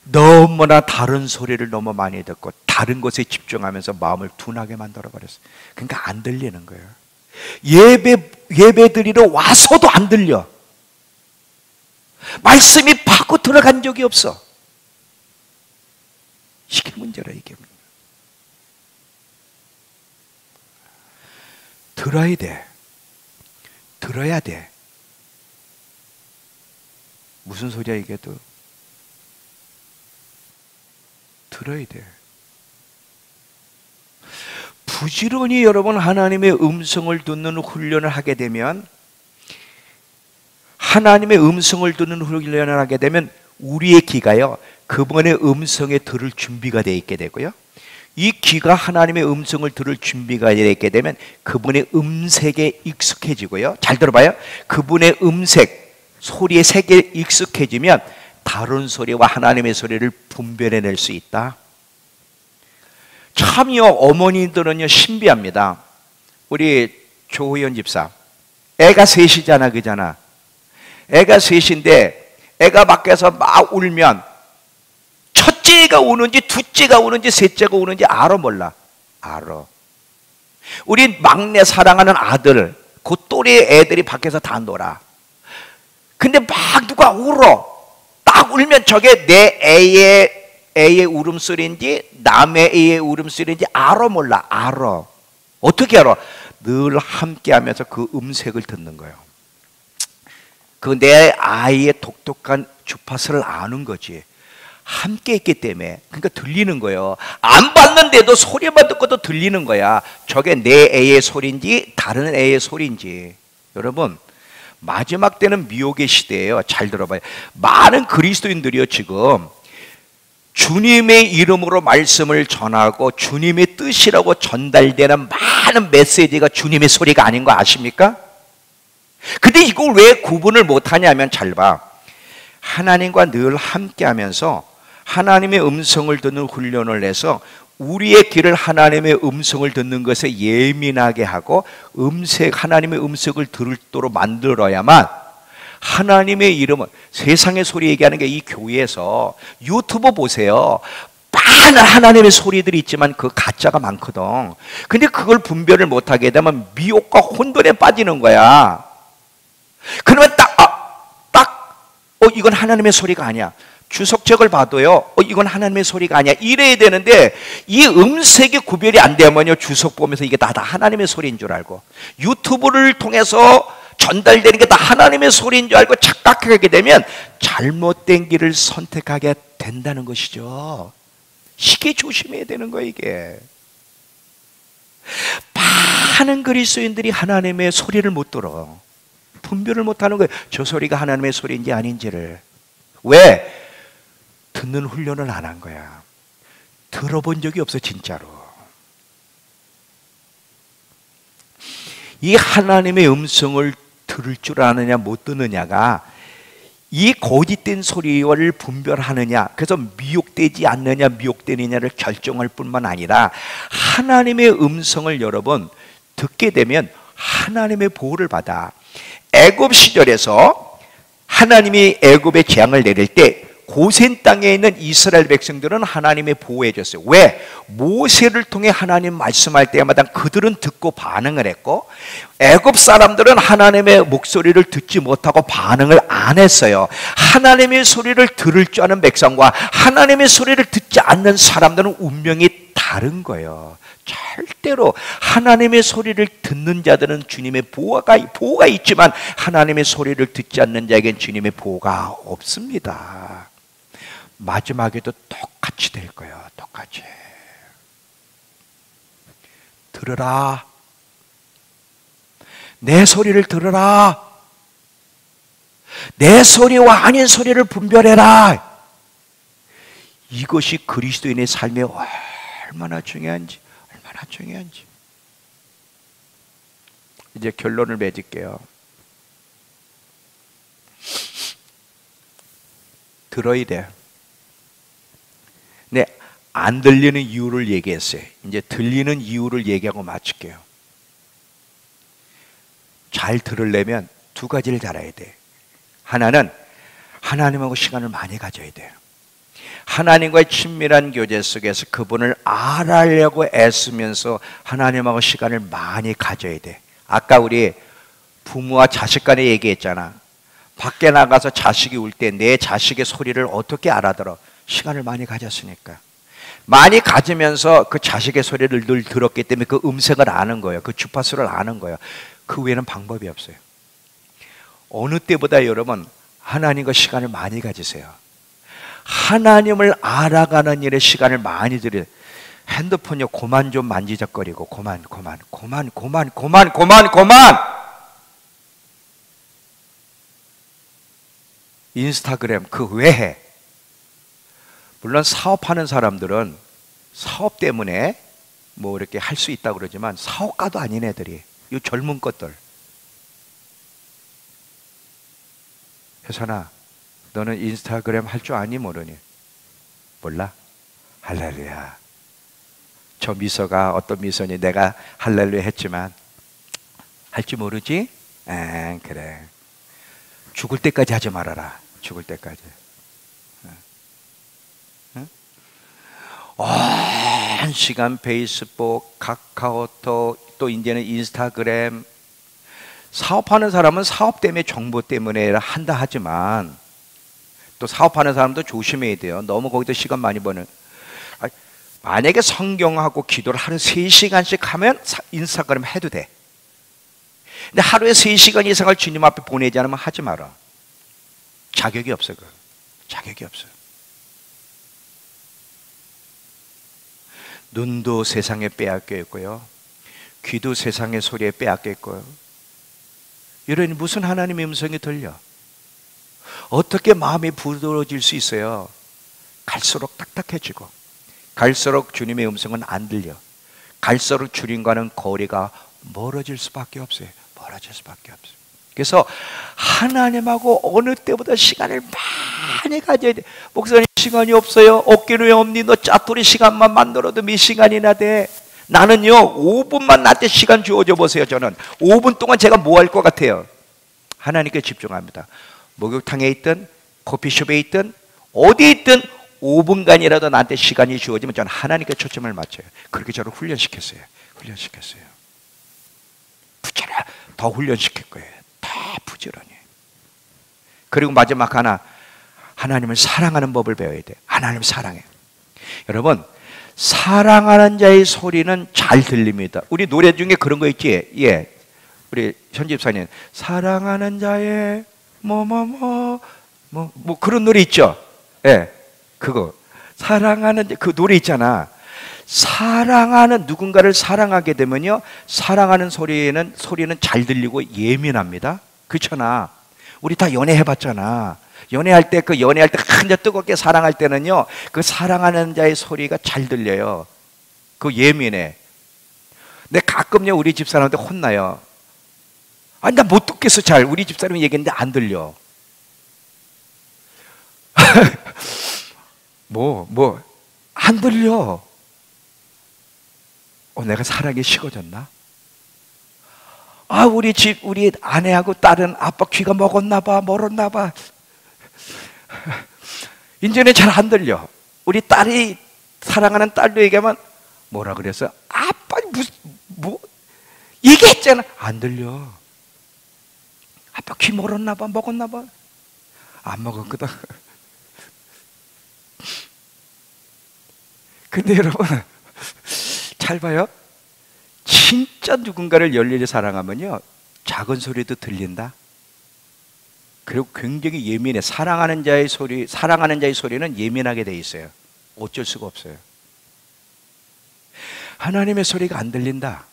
너무나 다른 소리를 너무 많이 듣고 다른 것에 집중하면서 마음을 둔하게 만들어버렸어요. 그러니까 안 들리는 거예요. 예배 드리러 와서도 안 들려. 말씀이 파고 들어간 적이 없어. 이게 문제라, 이게. 들어야 돼. 들어야 돼. 무슨 소리야 이게 또. 들어야 돼. 부지런히 여러분 하나님의 음성을 듣는 훈련을 하게 되면, 하나님의 음성을 듣는 훈련을 하게 되면 우리의 귀가요 그분의 음성에 들을 준비가 되어 있게 되고요, 이 귀가 하나님의 음성을 들을 준비가 되어 있게 되면 그분의 음색에 익숙해지고요. 잘 들어봐요. 그분의 음색, 소리의 색에 익숙해지면 다른 소리와 하나님의 소리를 분별해낼 수 있다. 참요, 어머니들은요 신비합니다. 우리 조호연 집사, 애가 셋이잖아, 그잖아. 애가 셋인데 애가 밖에서 막 울면 첫째가 우는지 둘째가 우는지 셋째가 우는지 알아 몰라? 알아. 우리 막내 사랑하는 아들, 그 또래 애들이 밖에서 다 놀아. 근데 막 누가 울어. 딱 울면 저게 내 애의 울음소리인지 남의 애의 울음소리인지 알아 몰라? 알아. 어떻게 알아? 늘 함께하면서 그 음색을 듣는 거예요. 그 내 아이의 독특한 주파수를 아는 거지. 함께 있기 때문에. 그러니까 들리는 거예요. 안 봤는데도 소리만 듣고도 들리는 거야. 저게 내 애의 소리인지 다른 애의 소리인지. 여러분, 마지막 때는 미혹의 시대예요. 잘 들어봐요. 많은 그리스도인들이요 지금 주님의 이름으로 말씀을 전하고 주님의 뜻이라고 전달되는 많은 메시지가 주님의 소리가 아닌 거 아십니까? 근데 이걸 왜 구분을 못하냐면, 잘 봐. 하나님과 늘 함께하면서 하나님의 음성을 듣는 훈련을 해서 우리의 귀를 하나님의 음성을 듣는 것에 예민하게 하고 하나님의 음성을 들도록 만들어야만, 하나님의 이름은, 세상의 소리 얘기하는 게 이 교회에서 유튜브 보세요. 많은 하나님의 소리들이 있지만 그 가짜가 많거든. 근데 그걸 분별을 못하게 되면 미혹과 혼돈에 빠지는 거야. 그러면 이건 하나님의 소리가 아니야. 주석책을 봐도요, 이건 하나님의 소리가 아니야. 이래야 되는데, 이 음색이 구별이 안 되면요, 주석 보면서 이게 다 하나님의 소리인 줄 알고, 유튜브를 통해서 전달되는 게 다 하나님의 소리인 줄 알고 착각하게 되면 잘못된 길을 선택하게 된다는 것이죠. 이게 조심해야 되는 거예요, 이게. 많은 그리스도인들이 하나님의 소리를 못 들어. 분별을 못하는 거예요. 저 소리가 하나님의 소리인지 아닌지를. 왜? 듣는 훈련을 안 한 거야. 들어본 적이 없어, 진짜로. 이 하나님의 음성을 들을 줄 아느냐 못 듣느냐가 이 거짓된 소리를 분별하느냐, 그래서 미혹되지 않느냐 미혹되느냐를 결정할 뿐만 아니라, 하나님의 음성을 여러분 듣게 되면 하나님의 보호를 받아. 애굽 시절에서 하나님이 애굽에 재앙을 내릴 때 고센 땅에 있는 이스라엘 백성들은 하나님의 보호해 줬어요. 왜? 모세를 통해 하나님 말씀할 때마다 그들은 듣고 반응을 했고, 애굽 사람들은 하나님의 목소리를 듣지 못하고 반응을 안 했어요. 하나님의 소리를 들을 줄 아는 백성과 하나님의 소리를 듣지 않는 사람들은 운명이 다른 거예요. 절대로 하나님의 소리를 듣는 자들은 주님의 보호가 있지만, 하나님의 소리를 듣지 않는 자에겐 주님의 보호가 없습니다. 마지막에도 똑같이 될 거예요. 똑같이. 들으라. 내 소리를 들으라. 내 소리와 아닌 소리를 분별해라. 이것이 그리스도인의 삶에 얼마나 중요한지, 얼마나 중요한지. 이제 결론을 맺을게요. 들어야 돼. 네, 안 들리는 이유를 얘기했어요. 이제 들리는 이유를 얘기하고 마칠게요. 잘 들으려면 두 가지를 잘해야 돼. 하나는 하나님하고 시간을 많이 가져야 돼요. 하나님과의 친밀한 교제 속에서 그분을 알아려고 애쓰면서 하나님하고 시간을 많이 가져야 돼. 아까 우리 부모와 자식 간에 얘기했잖아. 밖에 나가서 자식이 울 때 내 자식의 소리를 어떻게 알아들어? 시간을 많이 가졌으니까. 많이 가지면서 그 자식의 소리를 늘 들었기 때문에 그 음색을 아는 거예요. 그 주파수를 아는 거예요. 그 외에는 방법이 없어요. 어느 때보다 여러분 하나님과 시간을 많이 가지세요. 하나님을 알아가는 일에 시간을 많이 들여요. 핸드폰요 그만 좀 만지작거리고 그만 인스타그램 그 왜 해? 물론 사업하는 사람들은 사업 때문에 뭐 이렇게 할 수 있다고 그러지만 사업가도 아닌 애들이 이 젊은 것들. 혜선아 너는 인스타그램 할 줄 아니 모르니? 몰라? 할렐루야. 저 미소가 어떤 미소니? 내가 할렐루야 했지만 할 줄 모르지? 그래. 죽을 때까지 하지 말아라. 죽을 때까지. 응? 1시간 페이스북, 카카오톡, 또 이제는 인스타그램. 사업하는 사람은 사업 때문에 정보 때문에 한다 하지만 또 사업하는 사람도 조심해야 돼요. 너무 거기서 시간 많이 버는. 만약에 성경하고 기도를 하루 3시간씩 하면 인스타그램 해도 돼. 근데 하루에 3시간 이상을 주님 앞에 보내지 않으면 하지 마라. 자격이 없어. 자격이 없어. 눈도 세상에 빼앗겨 있고요. 귀도 세상의 소리에 빼앗겨 있고요. 이러니 무슨 하나님의 음성이 들려? 어떻게 마음이 부드러워질 수 있어요? 갈수록 딱딱해지고 갈수록 주님의 음성은 안 들려. 갈수록 주님과는 거리가 멀어질 수밖에 없어요. 멀어질 수밖에 없어요. 그래서 하나님하고 어느 때보다 시간을 많이 가져야 돼. 목사님 시간이 없어요. 없긴 왜 없니? 너 짜투리 시간만 만들어도 몇 시간이나 돼? 나는요 5분만 나한테 시간 주어줘 보세요. 저는 5분 동안 제가 뭐 할 것 같아요? 하나님께 집중합니다. 목욕탕에 있든 커피숍에 있든 어디 있든 5분간이라도 나한테 시간이 주어지면 저는 하나님께 초점을 맞춰요. 그렇게 저를 훈련시켰어요. 부지런히 더 훈련시킬 거예요. 더 부지런히. 그리고 마지막 하나, 하나님을 사랑하는 법을 배워야 돼. 하나님을 사랑해. 여러분 사랑하는 자의 소리는 잘 들립니다. 우리 노래 중에 그런 거 있지? 예, 우리 현 집사님 사랑하는 자의 뭐 그런 노래 있죠? 예, 그거 사랑하는 그 노래 있잖아. 사랑하는 누군가를 사랑하게 되면요 사랑하는 소리는 잘 들리고 예민합니다. 그렇잖아. 우리 다 연애해봤잖아. 연애할 때 한자 뜨겁게 사랑할 때는요 그 사랑하는 자의 소리가 잘 들려요. 그 예민해. 근데 가끔요 우리 집사람한테 혼나요. 아니 나 못 듣겠어. 잘 우리 집사람이 얘기했는데 안 들려. 안 들려. 내가 사랑이 식어졌나? 우리 아내하고 딸은 아빠 귀가 먹었나 봐, 멀었나 봐. 이제는 잘 안 들려. 우리 딸이 사랑하는 딸도 얘기하면 뭐라 그랬어? 아빠 얘기했잖아. 안 들려. 아빠 귀 멀었나 봐, 먹었나 봐. 안 먹었거든. 근데 여러분 잘 봐요. 진짜 누군가를 열렬히 사랑하면요 작은 소리도 들린다. 그리고 굉장히 예민해. 사랑하는 자의 소리는 예민하게 돼 있어요. 어쩔 수가 없어요. 하나님의 소리가 안 들린다.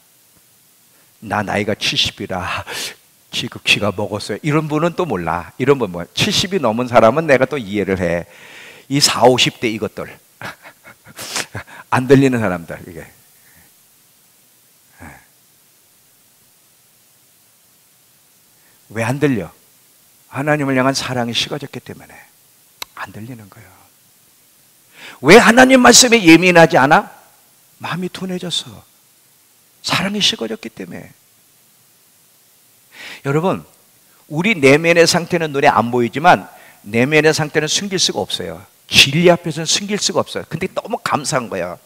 나 나이가 70이라 지극히가 먹었어요. 이런 분은 또 몰라. 이런 분 뭐 70이 넘은 사람은 내가 또 이해를 해. 이 40, 50대 이것들 안 들리는 사람들 이게 왜 안 들려? 하나님을 향한 사랑이 식어졌기 때문에 안 들리는 거예요. 왜 하나님 말씀에 예민하지 않아? 마음이 둔해졌어. 사랑이 식어졌기 때문에. 여러분, 우리 내면의 상태는 눈에 안 보이지만 내면의 상태는 숨길 수가 없어요. 진리 앞에서는 숨길 수가 없어요. 근데 너무 감사한 거예요.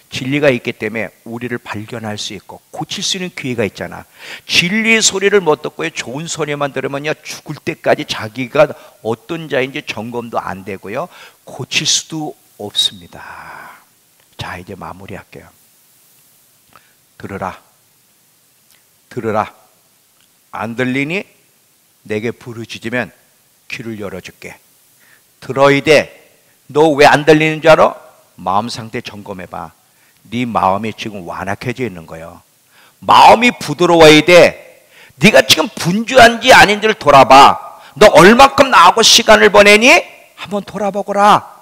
진리가 있기 때문에 우리를 발견할 수 있고 고칠 수 있는 기회가 있잖아. 진리의 소리를 못 듣고요, 좋은 소리만 들으면요, 죽을 때까지 자기가 어떤 자인지 점검도 안 되고요, 고칠 수도 없습니다. 자, 이제 마무리할게요. 들으라. 들으라. 안 들리니 내게 부르짖으면 귀를 열어줄게. 들어야 돼. 너 왜 안 들리는 줄 알아? 마음 상태 점검해봐. 네 마음이 지금 완악해져 있는 거예요. 마음이 부드러워야 돼. 네가 지금 분주한지 아닌지를 돌아봐. 너 얼마큼 나하고 시간을 보내니? 한번 돌아보거라.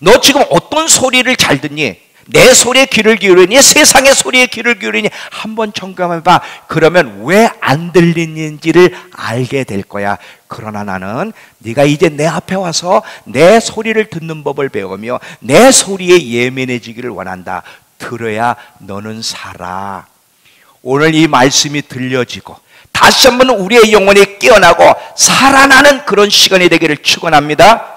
너 지금 어떤 소리를 잘 듣니? 내 소리에 귀를 기울이니? 세상의 소리에 귀를 기울이니? 한번 점검해봐. 그러면 왜 안 들리는지를 알게 될 거야. 그러나 나는 네가 이제 내 앞에 와서 내 소리를 듣는 법을 배우며 내 소리에 예민해지기를 원한다. 들어야 너는 살아. 오늘 이 말씀이 들려지고 다시 한번 우리의 영혼이 깨어나고 살아나는 그런 시간이 되기를 축원합니다.